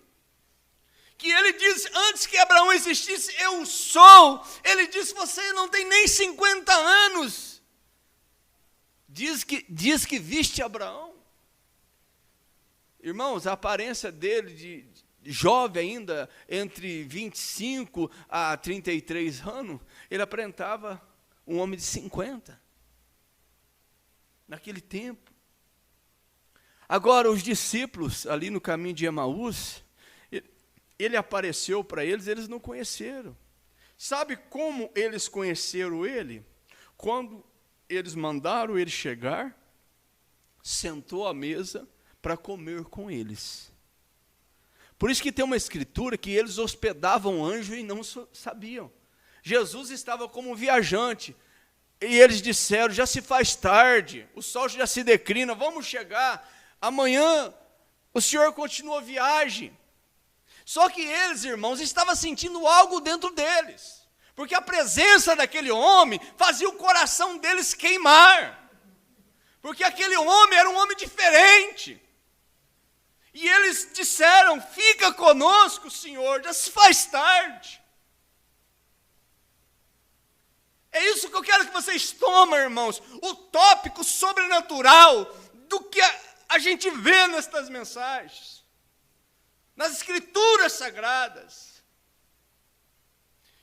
que ele diz, antes que Abraão existisse, eu sou. Ele disse, você não tem nem 50 anos. Diz que viste Abraão. Irmãos, a aparência dele, de jovem ainda, entre 25 a 33 anos, ele aparentava um homem de 50. Naquele tempo. Agora, os discípulos, ali no caminho de Emaús, ele apareceu para eles, eles não conheceram. Sabe como eles conheceram ele? Quando eles mandaram ele chegar, sentou à mesa para comer com eles. Por isso que tem uma escritura que eles hospedavam anjo e não sabiam. Jesus estava como um viajante, e eles disseram, já se faz tarde, o sol já se declina, vamos chegar, amanhã o Senhor continua a viagem. Só que eles, irmãos, estavam sentindo algo dentro deles, porque a presença daquele homem fazia o coração deles queimar, porque aquele homem era um homem diferente, e eles disseram, fica conosco, Senhor, já se faz tarde. É isso que eu quero que vocês tomem, irmãos, o tópico sobrenatural do que a gente vê nestas mensagens, nas escrituras sagradas,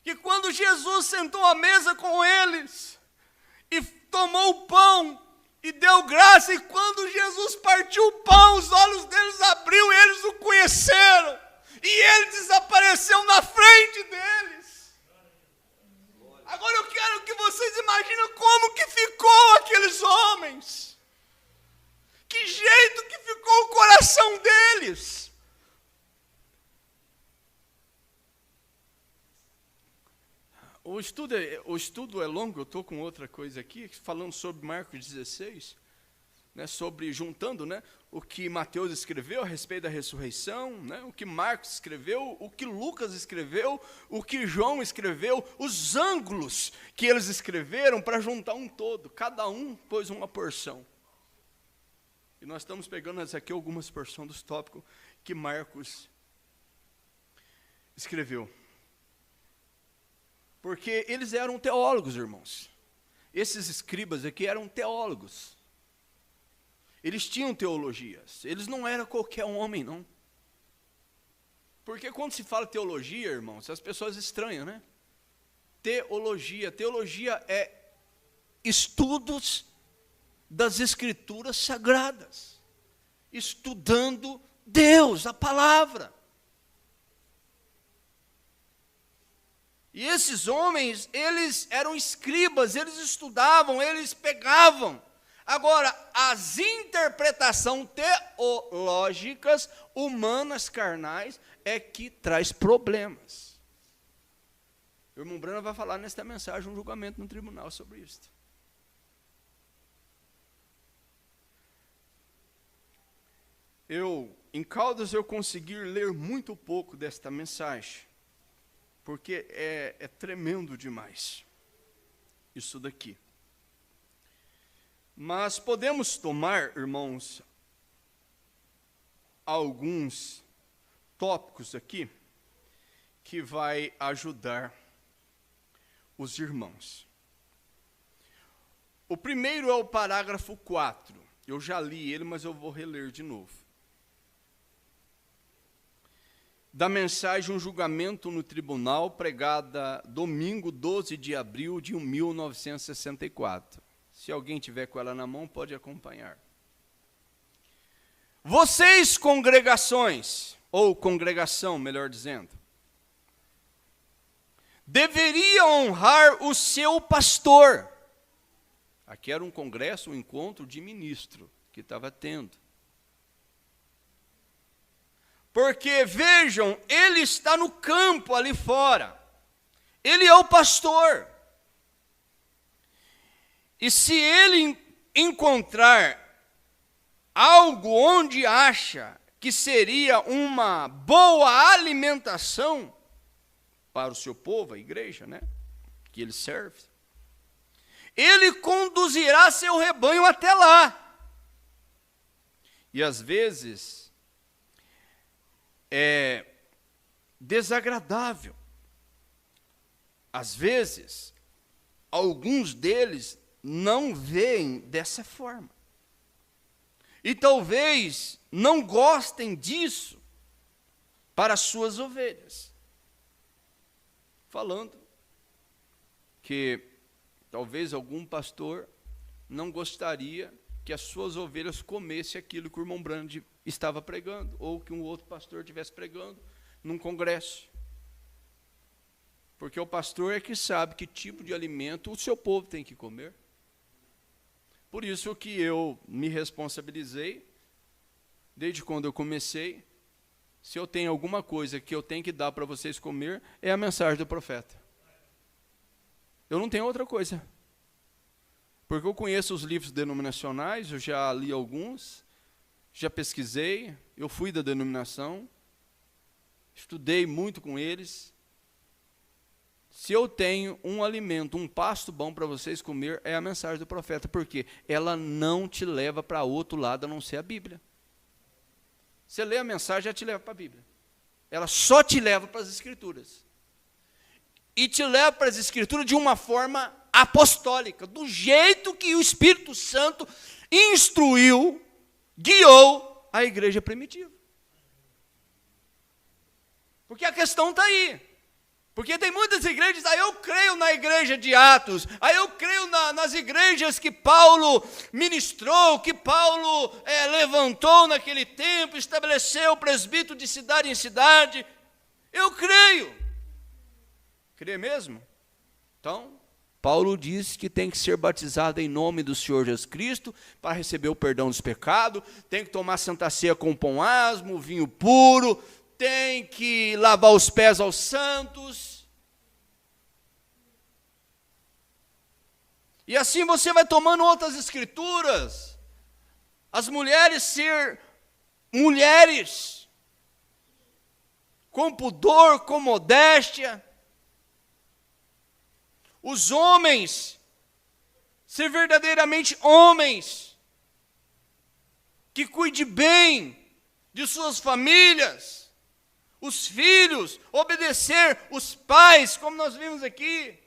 que quando Jesus sentou à mesa com eles, e tomou o pão, e deu graça, e quando Jesus partiu o pão, os olhos deles abriu, e eles o conheceram, e ele desapareceu na frente deles. Agora eu quero que vocês imaginem como que ficou aqueles homens, que jeito que ficou o coração deles. O estudo é longo, eu estou com outra coisa aqui, falando sobre Marcos 16, né, sobre, juntando, né, o que Mateus escreveu a respeito da ressurreição, né, o que Marcos escreveu, o que Lucas escreveu, o que João escreveu, os ângulos que eles escreveram para juntar um todo, cada um pôs uma porção. E nós estamos pegando aqui algumas porções dos tópicos que Marcos escreveu. Porque eles eram teólogos, irmãos. Esses escribas aqui eram teólogos. Eles tinham teologias. Eles não eram qualquer homem, não. Porque quando se fala teologia, irmãos, as pessoas estranham, né? Teologia. Teologia é estudos das Escrituras Sagradas. Estudando Deus, a palavra. E esses homens, eles eram escribas, eles estudavam, eles pegavam. Agora, as interpretações teológicas, humanas, carnais, é que traz problemas. O irmão Brana vai falar nesta mensagem, um julgamento no tribunal sobre isso. Em Caldas, eu consegui ler muito pouco desta mensagem, porque é tremendo demais, isso daqui. Mas podemos tomar, irmãos, alguns tópicos aqui, que vai ajudar os irmãos. O primeiro é o parágrafo 4. Eu já li ele, mas eu vou reler de novo. Da mensagem Um Julgamento no Tribunal, pregada domingo 12 de abril de 1964. Se alguém tiver com ela na mão, pode acompanhar. Vocês, congregações, ou congregação, melhor dizendo, deveriam honrar o seu pastor. Aqui era um congresso, um encontro de ministro que estava tendo. Porque, vejam, ele está no campo ali fora. Ele é o pastor. E se ele encontrar algo onde acha que seria uma boa alimentação para o seu povo, a igreja, né, que ele serve, ele conduzirá seu rebanho até lá. E às vezes é desagradável. Às vezes, alguns deles não veem dessa forma. E talvez não gostem disso para as suas ovelhas. Falando que talvez algum pastor não gostaria que as suas ovelhas comessem aquilo que o irmão Brand estava pregando, ou que um outro pastor estivesse pregando num congresso. Porque o pastor é que sabe que tipo de alimento o seu povo tem que comer. Por isso que eu me responsabilizei, desde quando eu comecei, se eu tenho alguma coisa que eu tenho que dar para vocês comer, é a mensagem do profeta. Eu não tenho outra coisa. Porque eu conheço os livros denominacionais, eu já li alguns, já pesquisei, eu fui da denominação, estudei muito com eles. Se eu tenho um alimento, um pasto bom para vocês comer, é a mensagem do profeta, porque ela não te leva para outro lado a não ser a Bíblia. Você lê a mensagem, ela te leva para a Bíblia. Ela só te leva para as Escrituras. E te leva para as Escrituras de uma forma apostólica, do jeito que o Espírito Santo instruiu, guiou a igreja primitiva. Porque a questão está aí. Porque tem muitas igrejas, aí eu creio na igreja de Atos, aí eu creio nas igrejas que Paulo ministrou, que Paulo levantou naquele tempo, estabeleceu presbítero de cidade em cidade. Eu creio. Crê mesmo? Então, Paulo diz que tem que ser batizado em nome do Senhor Jesus Cristo para receber o perdão dos pecados, tem que tomar santa ceia com pão asmo, vinho puro, tem que lavar os pés aos santos. E assim você vai tomando outras escrituras. As mulheres ser mulheres, com pudor, com modéstia. Os homens ser verdadeiramente homens, que cuide bem de suas famílias, os filhos, obedecer os pais, como nós vimos aqui.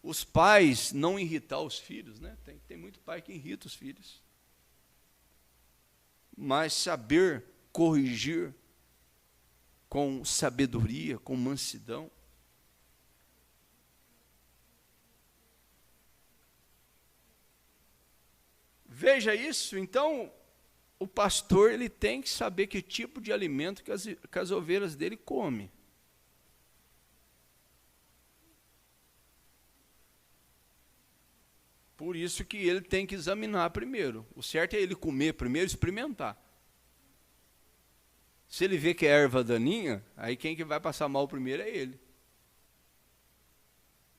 Os pais não irritar os filhos, né? Tem muito pai que irrita os filhos. Mas saber corrigir com sabedoria, com mansidão. Veja isso, então, o pastor ele tem que saber que tipo de alimento que as ovelhas dele comem. Por isso que ele tem que examinar primeiro. O certo é ele comer primeiro, experimentar. Se ele vê que é erva daninha, aí quem que vai passar mal primeiro é ele.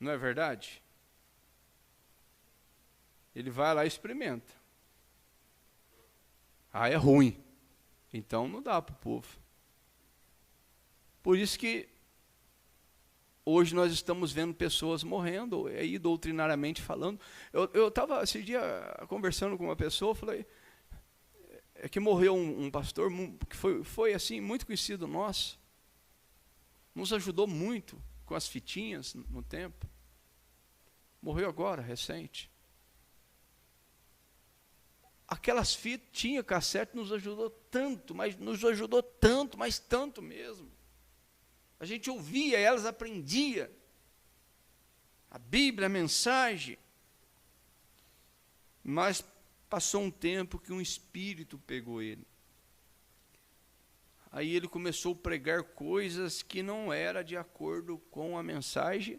Não é verdade? Ele vai lá e experimenta. Ah, é ruim. Então não dá para o povo. Por isso que hoje nós estamos vendo pessoas morrendo, aí doutrinariamente falando. Eu estava esse dia conversando com uma pessoa, falei, é que morreu um pastor que foi assim, muito conhecido nosso, nos ajudou muito com as fitinhas no tempo. Morreu agora, recente. Aquelas fitinhas, cassete, nos ajudou tanto, mas tanto mesmo. A gente ouvia elas, aprendia. A Bíblia, a mensagem. Mas passou um tempo que um espírito pegou ele. Aí ele começou a pregar coisas que não eram de acordo com a mensagem,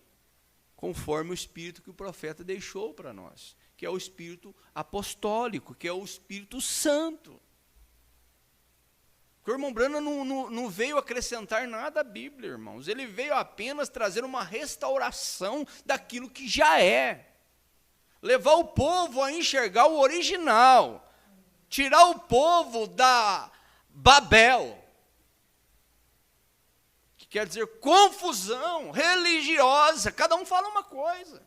conforme o espírito que o profeta deixou para nós, que é o espírito apostólico, que é o Espírito Santo. O irmão Branham não veio acrescentar nada à Bíblia, irmãos. Ele veio apenas trazer uma restauração daquilo que já é. Levar o povo a enxergar o original. Tirar o povo da Babel. Que quer dizer confusão religiosa. Cada um fala uma coisa.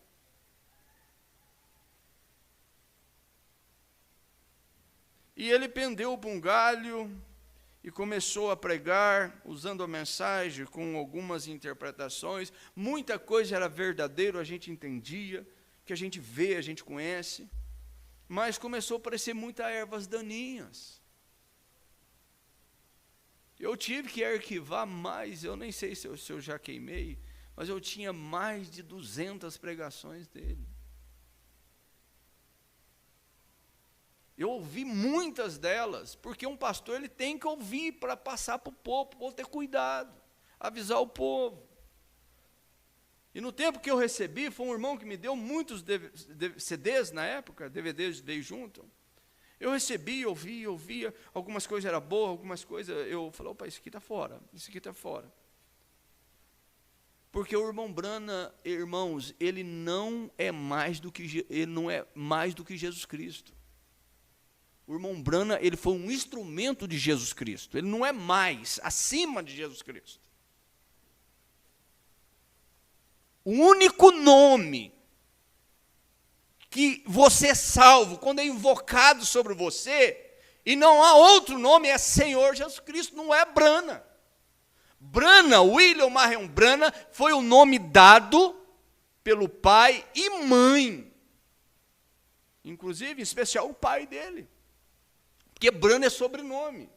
E ele pendeu para um galho e começou a pregar, usando a mensagem com algumas interpretações. Muita coisa era verdadeira, a gente entendia, que a gente vê, a gente conhece. Mas começou a aparecer muitas ervas daninhas. Eu tive que arquivar mais, eu nem sei se eu já queimei, mas eu tinha mais de 200 pregações dele. Eu ouvi muitas delas, porque um pastor ele tem que ouvir para passar para o povo ter cuidado, avisar o povo. E no tempo que eu recebi, foi um irmão que me deu muitos CDs na época, DVDs veio junto. Eu recebi, ouvia, algumas coisas eram boas, algumas coisas, eu falei, opa, isso aqui está fora, isso aqui está fora. Porque o irmão Branham, irmãos, ele não é mais do que Jesus Cristo. O irmão Branham, ele foi um instrumento de Jesus Cristo. Ele não é mais acima de Jesus Cristo. O único nome que você é salvo, quando é invocado sobre você, e não há outro nome, é Senhor Jesus Cristo, não é Branham. Branham, William Marion Branham, foi o nome dado pelo pai e mãe. Inclusive, em especial, o pai dele. Porque Branham é sobrenome.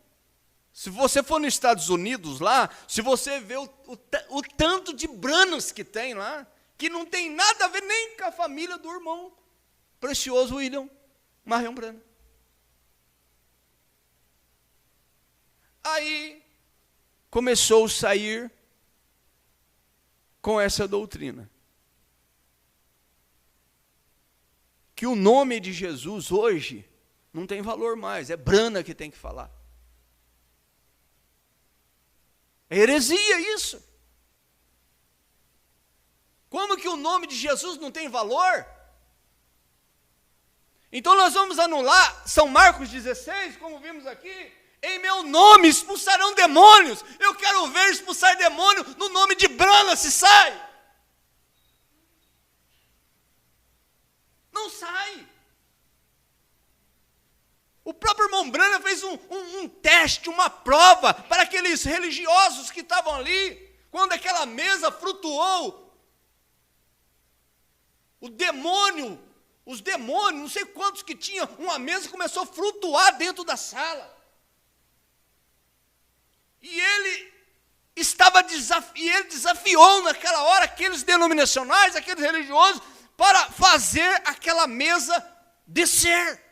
Se você for nos Estados Unidos lá, se você vê o tanto de Branhams que tem lá, que não tem nada a ver nem com a família do irmão precioso William Marion Branham. Aí começou a sair com essa doutrina. Que o nome de Jesus hoje não tem valor mais, é Branham que tem que falar. É heresia isso. Como que o nome de Jesus não tem valor? Então nós vamos anular São Marcos 16, como vimos aqui. Em meu nome expulsarão demônios. Eu quero ver expulsar demônio no nome de Branham, se sai. Não sai. fez um teste, uma prova para aqueles religiosos que estavam ali. Quando aquela mesa flutuou, os demônios, não sei quantos que tinham, uma mesa começou a flutuar dentro da sala. E ele desafiou naquela hora aqueles denominacionais, aqueles religiosos, para fazer aquela mesa descer.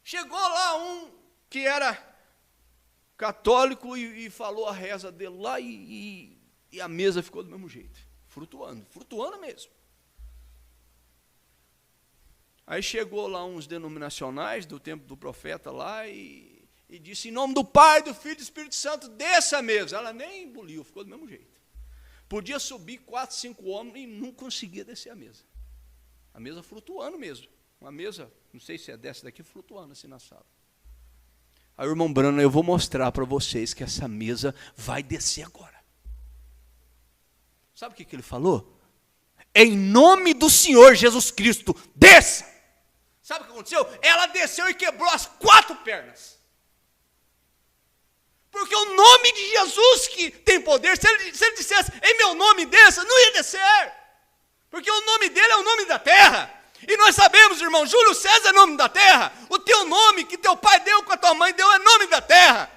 Chegou lá um que era católico e falou a reza dele lá e a mesa ficou do mesmo jeito, flutuando mesmo. Aí chegou lá uns denominacionais do tempo do profeta lá e disse, em nome do Pai, do Filho e do Espírito Santo, desça a mesa. Ela nem emboliu, ficou do mesmo jeito. Podia subir 4, 5 homens e não conseguia descer a mesa. A mesa flutuando mesmo. Uma mesa, não sei se é dessa daqui, flutuando assim na sala. Aí o irmão Brano, eu vou mostrar para vocês que essa mesa vai descer agora. Sabe o que ele falou? Em nome do Senhor Jesus Cristo, desça! Sabe o que aconteceu? Ela desceu e quebrou as 4 pernas. Porque o nome de Jesus que tem poder, se ele dissesse, em meu nome desça, não ia descer. Porque o nome dele é o nome da terra. E nós sabemos, irmão, Júlio César é nome da terra. O teu nome que teu pai deu, que a tua mãe deu, é nome da terra.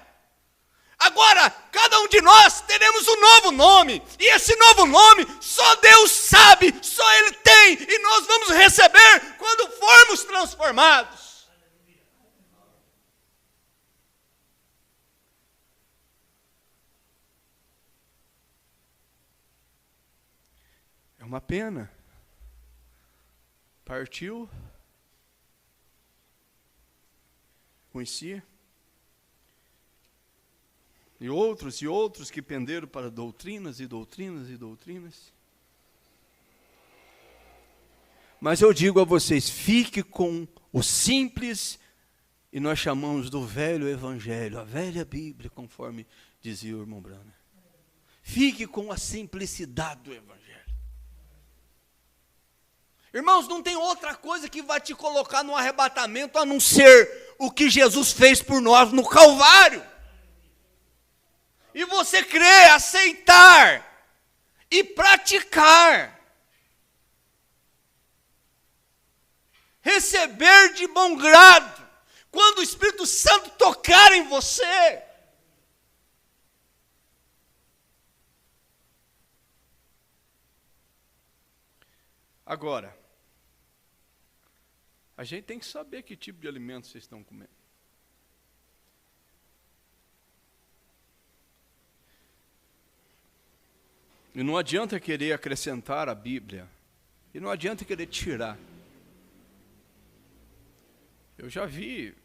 Agora, cada um de nós teremos um novo nome. E esse novo nome, só Deus sabe, só Ele tem. E nós vamos receber quando formos transformados. É uma pena. Partiu. Conhecia. E outros que penderam para doutrinas e doutrinas e doutrinas. Mas eu digo a vocês, fique com o simples, e nós chamamos do velho evangelho, a velha Bíblia, conforme dizia o irmão Brana. Fique com a simplicidade do evangelho. Irmãos, não tem outra coisa que vai te colocar no arrebatamento a não ser o que Jesus fez por nós no Calvário. E você crer, aceitar e praticar. Receber de bom grado. Quando o Espírito Santo tocar em você. Agora, a gente tem que saber que tipo de alimento vocês estão comendo. E não adianta querer acrescentar a Bíblia. E não adianta querer tirar. Eu já vi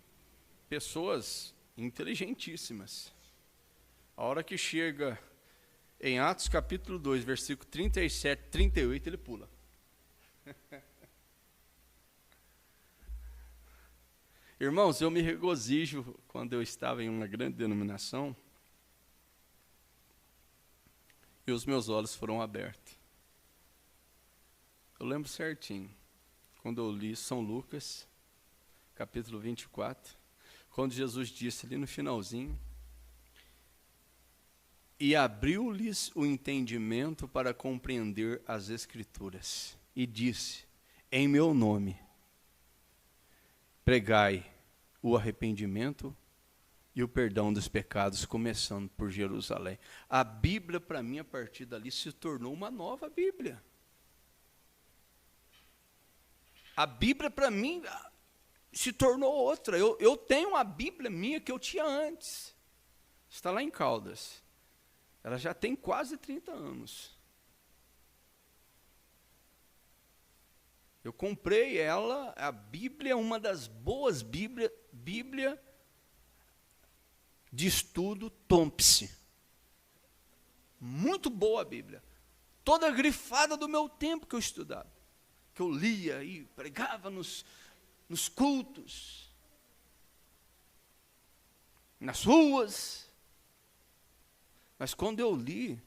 pessoas inteligentíssimas. A hora que chega em Atos capítulo 2, versículo 37, 38, ele pula. Irmãos, eu me regozijo quando eu estava em uma grande denominação e os meus olhos foram abertos. Eu lembro certinho, quando eu li São Lucas, capítulo 24, quando Jesus disse ali no finalzinho, e abriu-lhes o entendimento para compreender as Escrituras, e disse, em meu nome, pregai o arrependimento e o perdão dos pecados, começando por Jerusalém. A Bíblia, para mim, a partir dali, se tornou uma nova Bíblia. A Bíblia, para mim, se tornou outra. Eu tenho uma Bíblia minha que eu tinha antes. Está lá em Caldas. Ela já tem quase 30 anos. Eu comprei ela, a Bíblia é uma das boas Bíblia de estudo Thompson. Muito boa a Bíblia. Toda grifada do meu tempo que eu estudava. Que eu lia e pregava nos cultos. Nas ruas. Mas quando eu li,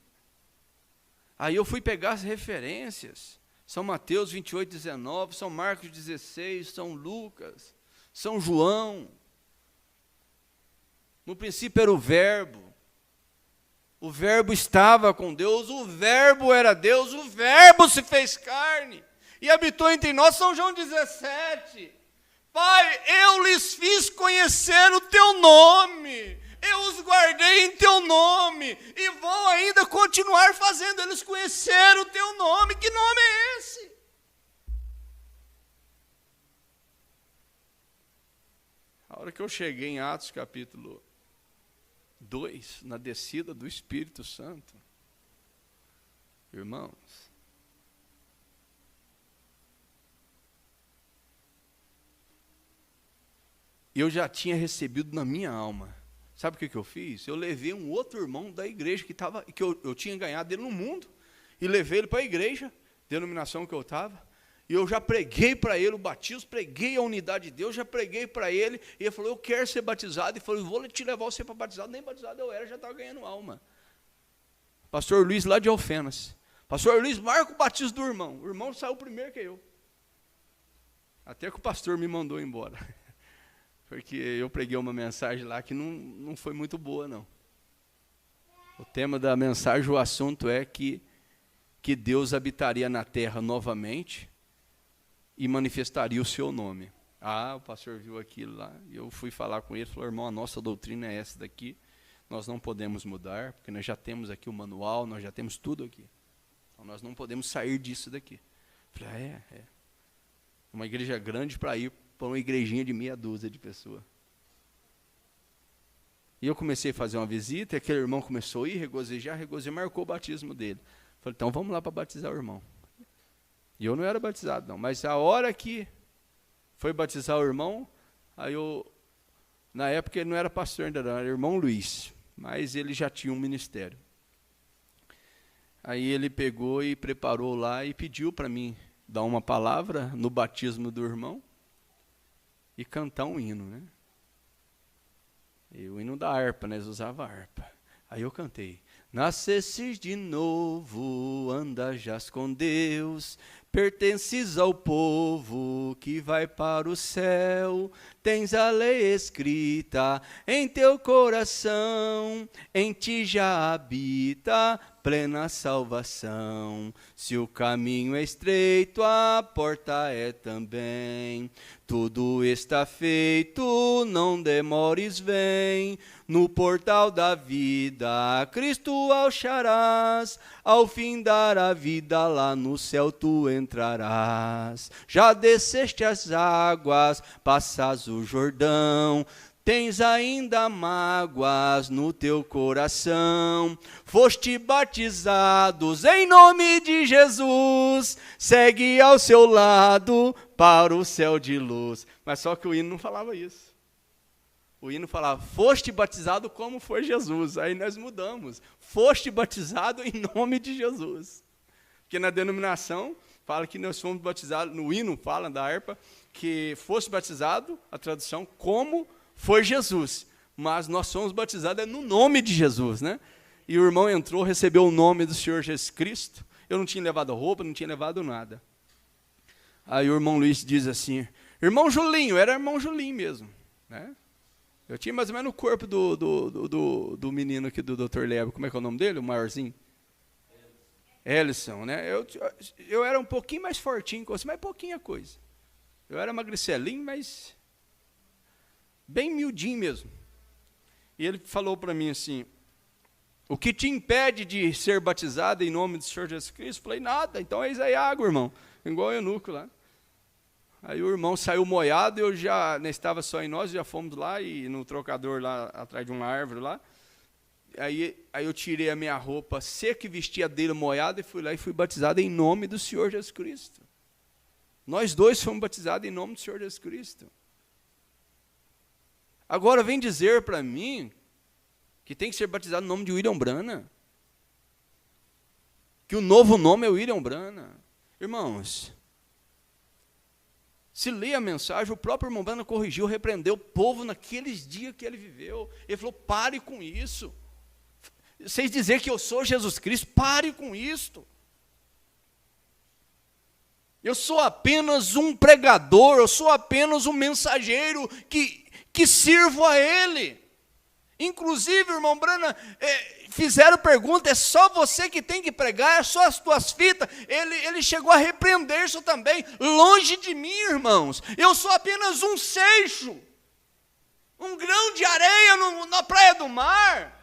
aí eu fui pegar as referências. São Mateus 28, 19, São Marcos 16, São Lucas, São João. No princípio era o Verbo. O Verbo estava com Deus, o Verbo era Deus, o Verbo se fez carne e habitou entre nós. São João 17. Pai, eu lhes fiz conhecer o teu nome, eu os guardei em teu nome e vou ainda continuar fazendo eles conhecer o teu nome. Que nome é esse? A hora que eu cheguei em Atos capítulo 2, na descida do Espírito Santo, irmãos, eu já tinha recebido na minha alma. Sabe o que eu fiz? Eu levei um outro irmão da igreja que eu tinha ganhado dele no mundo, e levei ele para a igreja, denominação que eu estava, e eu já preguei para ele o batismo, preguei a unidade de Deus, já preguei para ele, e ele falou, eu quero ser batizado, e falou, vou te levar você para batizado. Nem batizado eu era, já estava ganhando alma. Pastor Luiz lá de Alfenas, pastor Luiz, marca o batismo do irmão. O irmão saiu primeiro que eu, até que o pastor me mandou embora, porque eu preguei uma mensagem lá que não foi muito boa, não. O tema da mensagem, o assunto é que Deus habitaria na terra novamente e manifestaria o seu nome. O pastor viu aquilo lá, e eu fui falar com ele, falou, irmão, a nossa doutrina é essa daqui, nós não podemos mudar, porque nós já temos aqui o manual, nós já temos tudo aqui, então nós não podemos sair disso daqui. Eu falei, uma igreja grande para ir para uma igrejinha de meia dúzia de pessoas. E eu comecei a fazer uma visita, e aquele irmão começou a ir, regozijar, marcou o batismo dele. Falei, então vamos lá para batizar o irmão. E eu não era batizado não, mas a hora que foi batizar o irmão, aí na época ele não era pastor ainda, era irmão Luiz, mas ele já tinha um ministério. Aí ele pegou e preparou lá e pediu para mim dar uma palavra no batismo do irmão e cantar um hino, né? E o hino da harpa, né? Eles usavam a harpa. Aí eu cantei. Nascesses de novo, andas com Deus, pertences ao povo que vai para o céu, tens a lei escrita em teu coração, em ti já habita plena salvação. Se o caminho é estreito, a porta é também. Tudo está feito, não demores, vem. No portal da vida, Cristo acharás. Ao findar a vida, lá no céu tu entrarás. Já desceste as águas, passas o Jordão. Tens ainda mágoas no teu coração, foste batizados em nome de Jesus, segue ao seu lado para o céu de luz. Mas só que o hino não falava isso. O hino falava, foste batizado como foi Jesus. Aí nós mudamos, foste batizado em nome de Jesus. Porque na denominação fala que nós fomos batizados, no hino fala da harpa, que foste batizado, a tradução, como foi Jesus, mas nós somos batizados no nome de Jesus, né? E o irmão entrou, recebeu o nome do Senhor Jesus Cristo. Eu não tinha levado roupa, não tinha levado nada. Aí o irmão Luiz diz assim, irmão Julinho, era irmão Julinho mesmo, né? Eu tinha mais ou menos o corpo do menino aqui, do Dr. Lebo, como é que é o nome dele, o maiorzinho? Ellison, né? Eu era um pouquinho mais fortinho que você, mas pouquinha coisa. Eu era magricelinho, mas bem miudinho mesmo. E ele falou para mim assim, o que te impede de ser batizado em nome do Senhor Jesus Cristo? Eu falei, nada, então eis aí a água, irmão, igual o eunuco lá. Aí o irmão saiu moiado, eu já não estava só em nós, já fomos lá, e no trocador lá, atrás de uma árvore lá. Aí eu tirei a minha roupa seca e vesti a dele moiada, e fui lá e fui batizado em nome do Senhor Jesus Cristo. Nós dois fomos batizados em nome do Senhor Jesus Cristo. Agora vem dizer para mim que tem que ser batizado no nome de William Branham. Que o novo nome é William Branham. Irmãos, se lê a mensagem, o próprio irmão Branham corrigiu, repreendeu o povo naqueles dias que ele viveu. Ele falou, pare com isso. Vocês dizer que eu sou Jesus Cristo, pare com isso. Eu sou apenas um pregador, eu sou apenas um mensageiro que sirvo a Ele. Inclusive, irmão Branham, fizeram pergunta, é só você que tem que pregar, é só as tuas fitas. Ele chegou a repreender isso também. Longe de mim, irmãos, eu sou apenas um seixo, um grão de areia na praia do mar.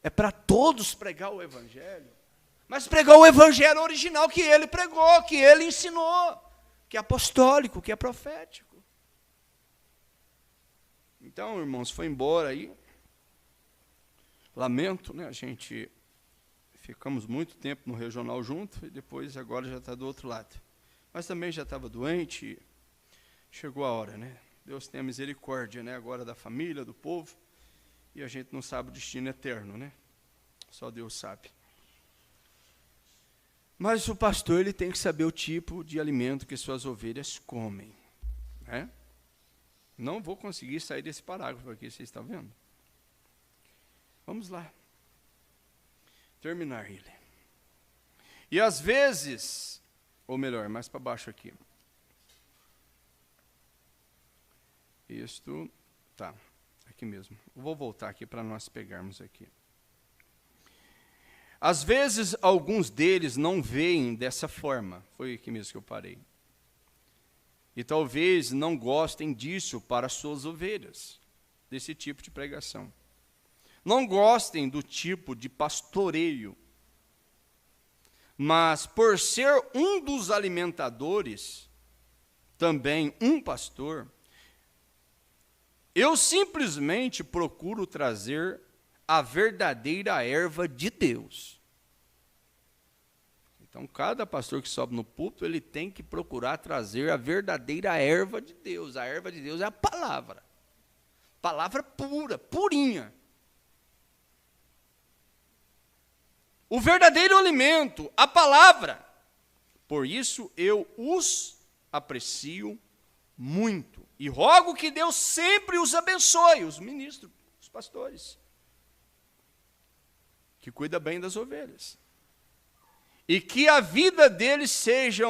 É para todos pregar o evangelho, mas pregar o evangelho original que ele pregou, que ele ensinou, que é apostólico, que é profético. Então, irmãos, foi embora aí. Lamento, né? A gente ficamos muito tempo no regional junto e depois agora já está do outro lado. Mas também já estava doente. Chegou a hora, né? Deus tenha misericórdia, né? Agora da família, do povo. E a gente não sabe o destino eterno, né? Só Deus sabe. Mas o pastor, ele tem que saber o tipo de alimento que suas ovelhas comem, né? Não vou conseguir sair desse parágrafo aqui, vocês estão vendo? Vamos lá. Terminar ele. E às vezes, ou melhor, mais para baixo aqui. Isto, tá, aqui mesmo. Vou voltar aqui para nós pegarmos aqui. Às vezes, alguns deles não veem dessa forma. Foi aqui mesmo que eu parei. E talvez não gostem disso para suas ovelhas, desse tipo de pregação. Não gostem do tipo de pastoreio. Mas, por ser um dos alimentadores, também um pastor, eu simplesmente procuro trazer a verdadeira erva de Deus. Então, cada pastor que sobe no púlpito, ele tem que procurar trazer a verdadeira erva de Deus. A erva de Deus é a palavra. Palavra pura, purinha. O verdadeiro alimento, a palavra. Por isso, eu os aprecio muito. E rogo que Deus sempre os abençoe, os ministros, os pastores, que cuida bem das ovelhas. E que a vida deles seja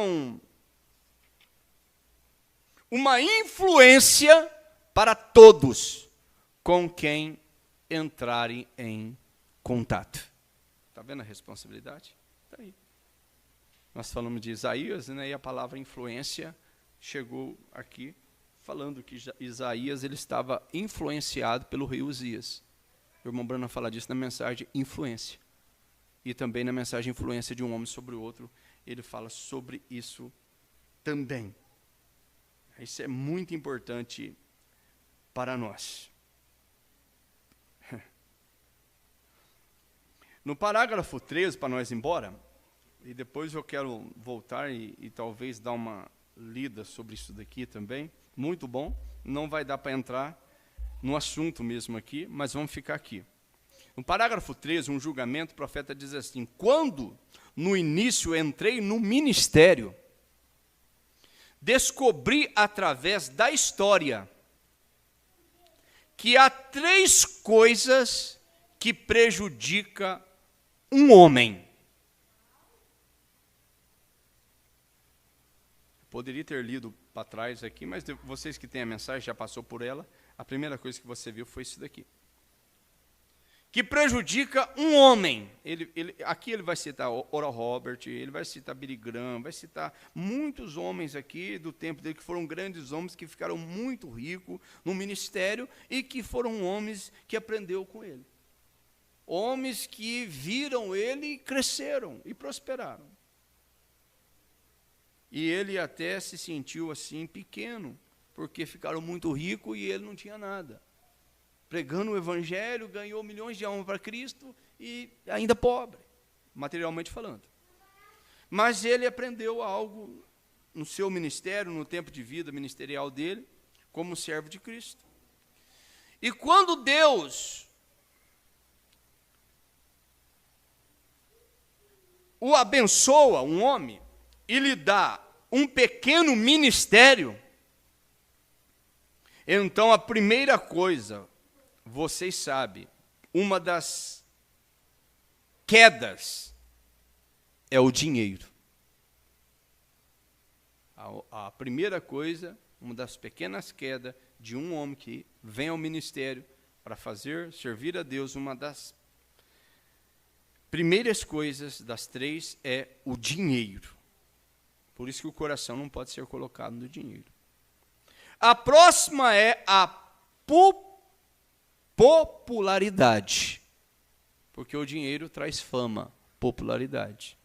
uma influência para todos com quem entrarem em contato. Está vendo a responsabilidade? Está aí. Nós falamos de Isaías, né, e a palavra influência chegou aqui, falando que Isaías ele estava influenciado pelo rei Uzias. O irmão Branham fala disso na mensagem influência. E também na mensagem influência de um homem sobre o outro, ele fala sobre isso também. Isso é muito importante para nós. No parágrafo 13, para nós ir embora, e depois eu quero voltar e talvez dar uma lida sobre isso daqui também, muito bom, não vai dar para entrar no assunto mesmo aqui, mas vamos ficar aqui. No parágrafo 13, um julgamento, o profeta diz assim: quando no início entrei no ministério, descobri através da história que há 3 coisas que prejudicam um homem. Poderia ter lido para trás aqui, mas vocês que têm a mensagem, já passou por ela, a primeira coisa que você viu foi isso daqui. Que prejudica um homem. Aqui ele vai citar Oral Robert, ele vai citar Billy Graham, vai citar muitos homens aqui do tempo dele, que foram grandes homens, que ficaram muito ricos no ministério e que foram homens que aprendeu com ele. Homens que viram ele e cresceram e prosperaram. E ele até se sentiu assim pequeno, porque ficaram muito ricos e ele não tinha nada. Pregando o evangelho, ganhou milhões de almas para Cristo e ainda pobre, materialmente falando. Mas ele aprendeu algo no seu ministério, no tempo de vida ministerial dele, como servo de Cristo. E quando Deus o abençoa, um homem, e lhe dá um pequeno ministério, então a primeira coisa, vocês sabem, uma das quedas é o dinheiro. A primeira coisa, uma das pequenas quedas de um homem que vem ao ministério para servir a Deus, uma das primeiras coisas das 3 é o dinheiro. Por isso que o coração não pode ser colocado no dinheiro. A próxima é a popularidade. Porque o dinheiro traz fama, popularidade.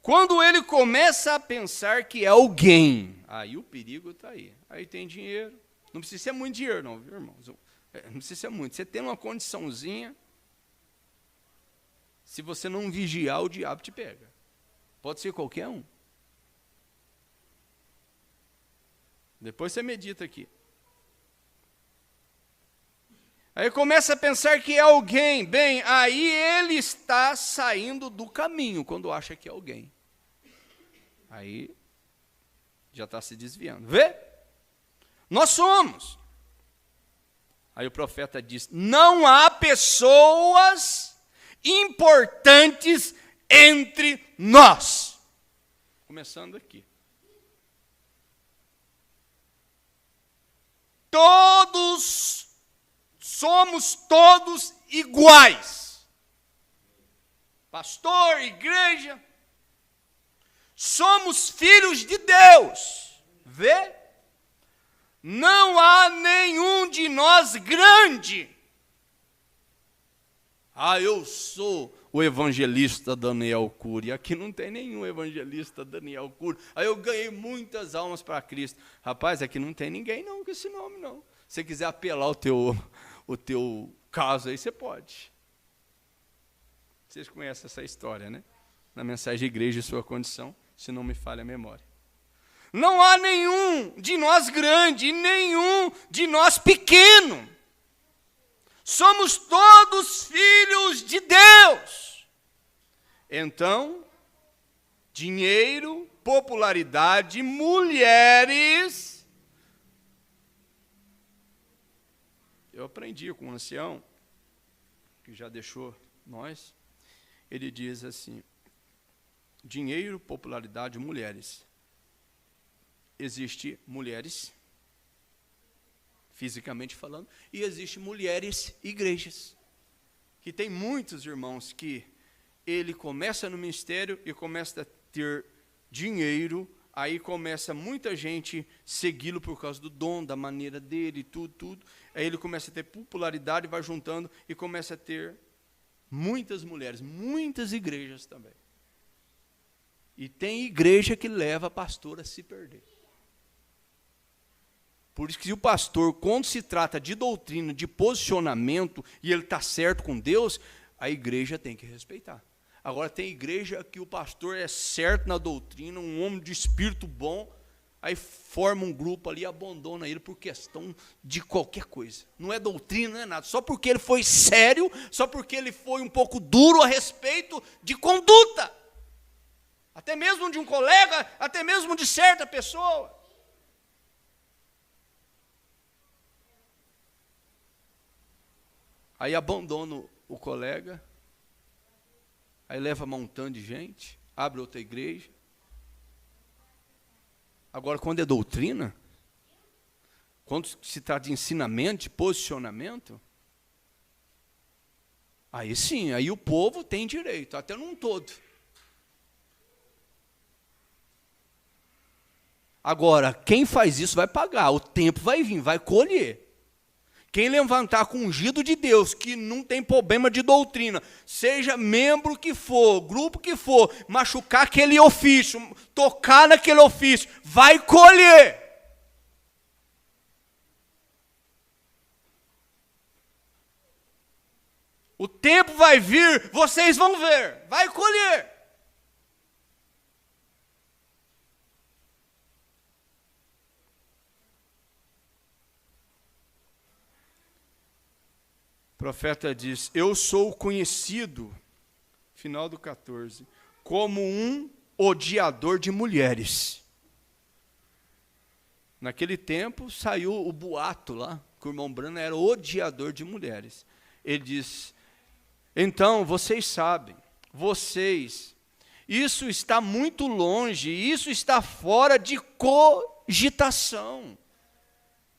Quando ele começa a pensar que é alguém, aí o perigo está aí. Aí tem dinheiro. Não precisa ser muito dinheiro, não, viu, irmãos? Não precisa ser muito. Você tem uma condiçãozinha, se você não vigiar, o diabo te pega. Pode ser qualquer um. Depois você medita aqui. Aí começa a pensar que é alguém. Bem, aí ele está saindo do caminho quando acha que é alguém. Aí já está se desviando. Vê? Nós somos. Aí o profeta diz: não há pessoas importantes entre nós. Começando aqui. Somos todos iguais. Pastor, igreja, somos filhos de Deus. Vê? Não há nenhum de nós grande. Eu sou o evangelista Daniel Cury. Aqui não tem nenhum evangelista Daniel Cury. Aí eu ganhei muitas almas para Cristo. Rapaz, aqui não tem ninguém não com esse nome não. Se você quiser apelar o teu caso aí, você pode. Vocês conhecem essa história, né? Na mensagem de igreja e sua condição, se não me falha a memória. Não há nenhum de nós grande e nenhum de nós pequeno. Somos todos filhos de Deus. Então, dinheiro, popularidade, mulheres. Eu aprendi com um ancião, que já deixou nós, ele diz assim: dinheiro, popularidade, mulheres. Existe mulheres, fisicamente falando, e existe mulheres igrejas. Que tem muitos irmãos que ele começa no ministério e começa a ter dinheiro, aí começa muita gente segui-lo por causa do dom, da maneira dele, tudo. Aí ele começa a ter popularidade, vai juntando e começa a ter muitas mulheres, muitas igrejas também. E tem igreja que leva pastor a se perder. Por isso que o pastor, quando se trata de doutrina, de posicionamento, e ele está certo com Deus, a igreja tem que respeitar. Agora tem igreja que o pastor é certo na doutrina, um homem de espírito bom, aí forma um grupo ali e abandona ele por questão de qualquer coisa. Não é doutrina, não é nada. Só porque ele foi sério, só porque ele foi um pouco duro a respeito de conduta. Até mesmo de um colega, até mesmo de certa pessoa. Aí abandona o colega, aí leva um montão de gente, abre outra igreja. Agora, quando é doutrina, quando se trata de ensinamento, de posicionamento, aí sim, aí o povo tem direito, até num todo. Agora, quem faz isso vai pagar, o tempo vai vir, vai colher. Quem levantar com o ungido de Deus, que não tem problema de doutrina, seja membro que for, grupo que for, machucar aquele ofício, tocar naquele ofício, vai colher. O tempo vai vir, vocês vão ver, vai colher. O profeta diz: eu sou conhecido, final do 14, como um odiador de mulheres. Naquele tempo saiu o boato lá, que o irmão Branham era odiador de mulheres. Ele diz: então, vocês sabem, vocês Isso está muito longe, isso está fora de cogitação.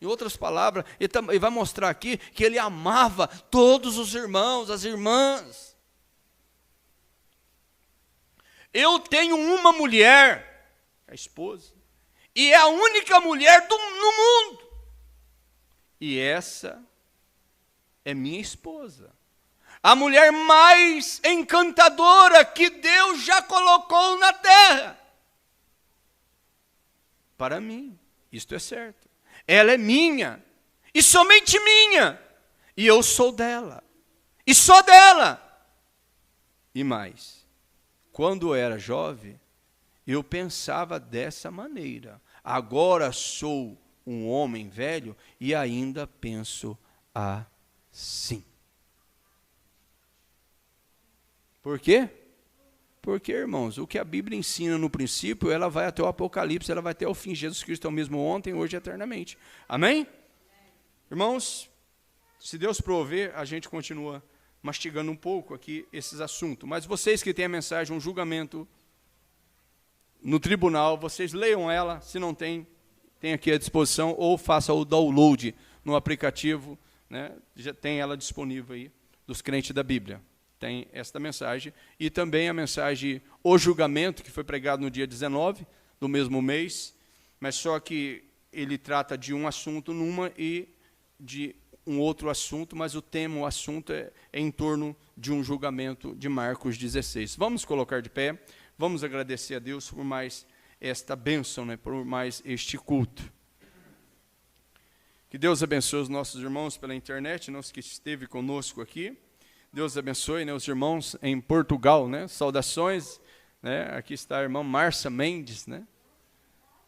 Em outras palavras, ele vai mostrar aqui que ele amava todos os irmãos, as irmãs. Eu tenho uma mulher, a esposa, e é a única mulher no mundo. E essa é minha esposa. A mulher mais encantadora que Deus já colocou na terra. Para mim, isto é certo. Ela é minha, e somente minha, e eu sou dela, e só dela. E mais, quando eu era jovem, eu pensava dessa maneira. Agora sou um homem velho e ainda penso assim. Por quê? Porque, irmãos, o que a Bíblia ensina no princípio, ela vai até o Apocalipse, ela vai até o fim. Jesus Cristo é o mesmo ontem, hoje e eternamente. Amém? Irmãos, se Deus prover, a gente continua mastigando um pouco aqui esses assuntos. Mas vocês que têm a mensagem, um julgamento no tribunal, vocês leiam ela, se não tem aqui à disposição, ou faça o download no aplicativo, né? Já tem ela disponível aí, dos crentes da Bíblia. Tem esta mensagem, e também a mensagem O Julgamento, que foi pregado no dia 19 do mesmo mês, mas só que ele trata de um assunto numa e de um outro assunto, mas o tema, o assunto é em torno de um julgamento de Marcos 16. Vamos colocar de pé, vamos agradecer a Deus por mais esta bênção, né, por mais este culto. Que Deus abençoe os nossos irmãos pela internet, nós que esteve conosco aqui. Deus abençoe, né, os irmãos em Portugal, né? Saudações, né? Aqui está a irmã Márcia Mendes, né?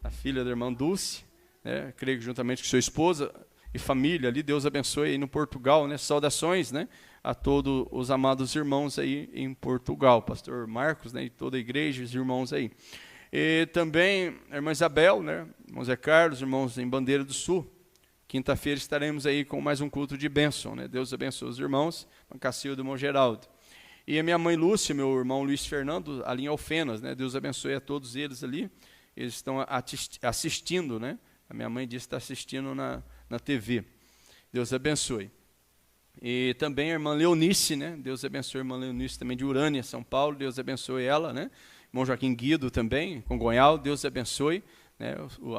A filha da irmã Dulce, né? Creio que juntamente com sua esposa e família ali, Deus abençoe aí no Portugal, né? Saudações, né, a todos os amados irmãos aí em Portugal, pastor Marcos, né, e toda a igreja, os irmãos aí. E também a irmã Isabel, né? Irmão Zé Carlos, irmãos em Bandeira do Sul. Quinta-feira estaremos aí com mais um culto de bênção, né? Deus abençoe os irmãos, irmão Cacildo e irmão Geraldo. E a minha mãe Lúcia, meu irmão Luiz Fernando, ali em Alfenas, né? Deus abençoe a todos eles ali. Eles estão assistindo, né? A minha mãe disse que está assistindo na TV. Deus abençoe. E também a irmã Leonice, né? Deus abençoe a irmã Leonice também de Urânia, São Paulo. Deus abençoe ela, né? Irmão Joaquim Guido também, Congonhal. Deus abençoe. Né,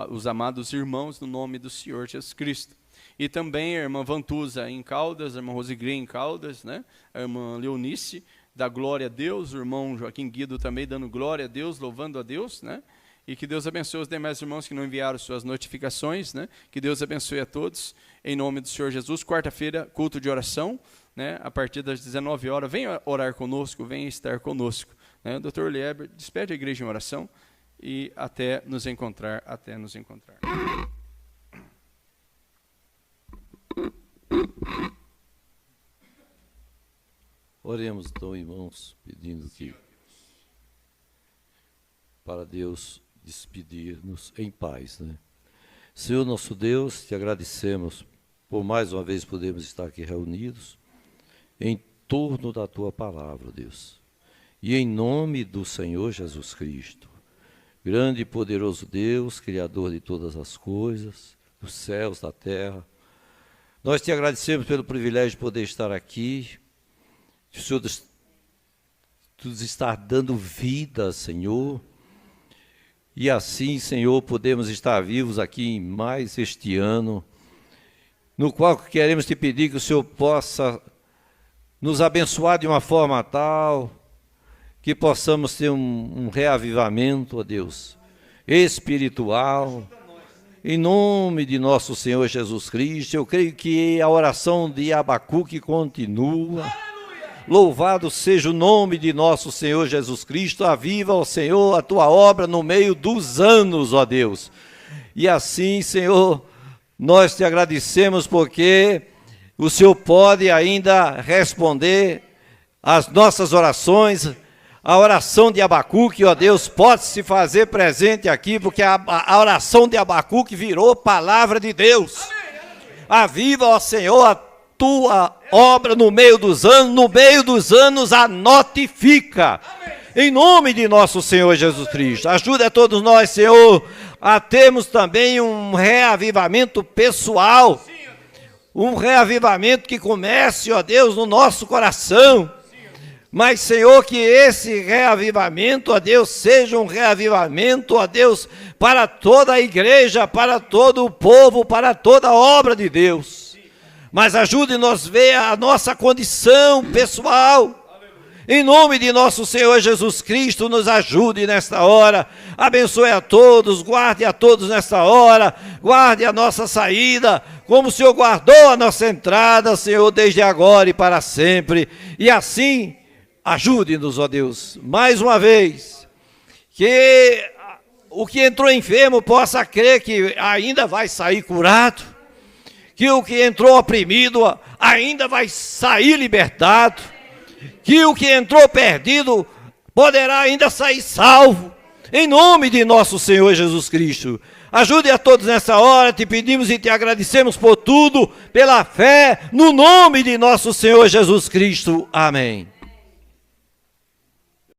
os amados irmãos no nome do Senhor Jesus Cristo. E também a irmã Vantusa em Caldas, a irmã Rosigre em Caldas, né, a irmã Leonice, dá glória a Deus, o irmão Joaquim Guido também dando glória a Deus, louvando a Deus, né, e que Deus abençoe os demais irmãos que não enviaram suas notificações, né, que Deus abençoe a todos, em nome do Senhor Jesus. Quarta-feira, culto de oração, né, a partir das 19 horas, venha orar conosco, venha estar conosco. Né, o Dr. Lieber, despede a igreja em oração. E até nos encontrar. Oremos então, irmãos, pedindo que para Deus despedir-nos em paz, né? Senhor nosso Deus, te agradecemos por mais uma vez podermos estar aqui reunidos em torno da tua palavra, Deus. E em nome do Senhor Jesus Cristo, grande e poderoso Deus, Criador de todas as coisas, dos céus, da terra, nós te agradecemos pelo privilégio de poder estar aqui, de o Senhor nos estar dando vida, Senhor, e assim, Senhor, podemos estar vivos aqui em mais este ano, no qual queremos te pedir que o Senhor possa nos abençoar de uma forma tal que possamos ter um reavivamento, ó Deus, espiritual, em nome de nosso Senhor Jesus Cristo. Eu creio que a oração de Abacuque continua. Louvado seja o nome de nosso Senhor Jesus Cristo. Aviva, ó Senhor, a tua obra no meio dos anos, ó Deus. E assim, Senhor, nós te agradecemos porque o Senhor pode ainda responder às nossas orações. A oração de Abacuque, ó Deus, pode se fazer presente aqui, porque a oração de Abacuque virou palavra de Deus. Aviva, ó Senhor, a tua obra no meio dos anos a notifica. em nome de nosso Senhor Jesus Cristo. Ajude a todos nós, Senhor, a termos também um reavivamento pessoal, um reavivamento que comece, ó Deus, no nosso coração. Mas, Senhor, que esse reavivamento, ó Deus, seja um reavivamento, ó Deus, para toda a igreja, para todo o povo, para toda a obra de Deus. Mas ajude-nos a ver a nossa condição pessoal. Em nome de nosso Senhor Jesus Cristo, nos ajude nesta hora. Abençoe a todos, guarde a todos nesta hora, guarde a nossa saída, como o Senhor guardou a nossa entrada, Senhor, desde agora e para sempre. E assim, ajude-nos, ó Deus, mais uma vez, que o que entrou enfermo possa crer que ainda vai sair curado, que o que entrou oprimido ainda vai sair libertado, que o que entrou perdido poderá ainda sair salvo, em nome de nosso Senhor Jesus Cristo. Ajude a todos nessa hora, te pedimos e te agradecemos por tudo, pela fé, no nome de nosso Senhor Jesus Cristo. Amém.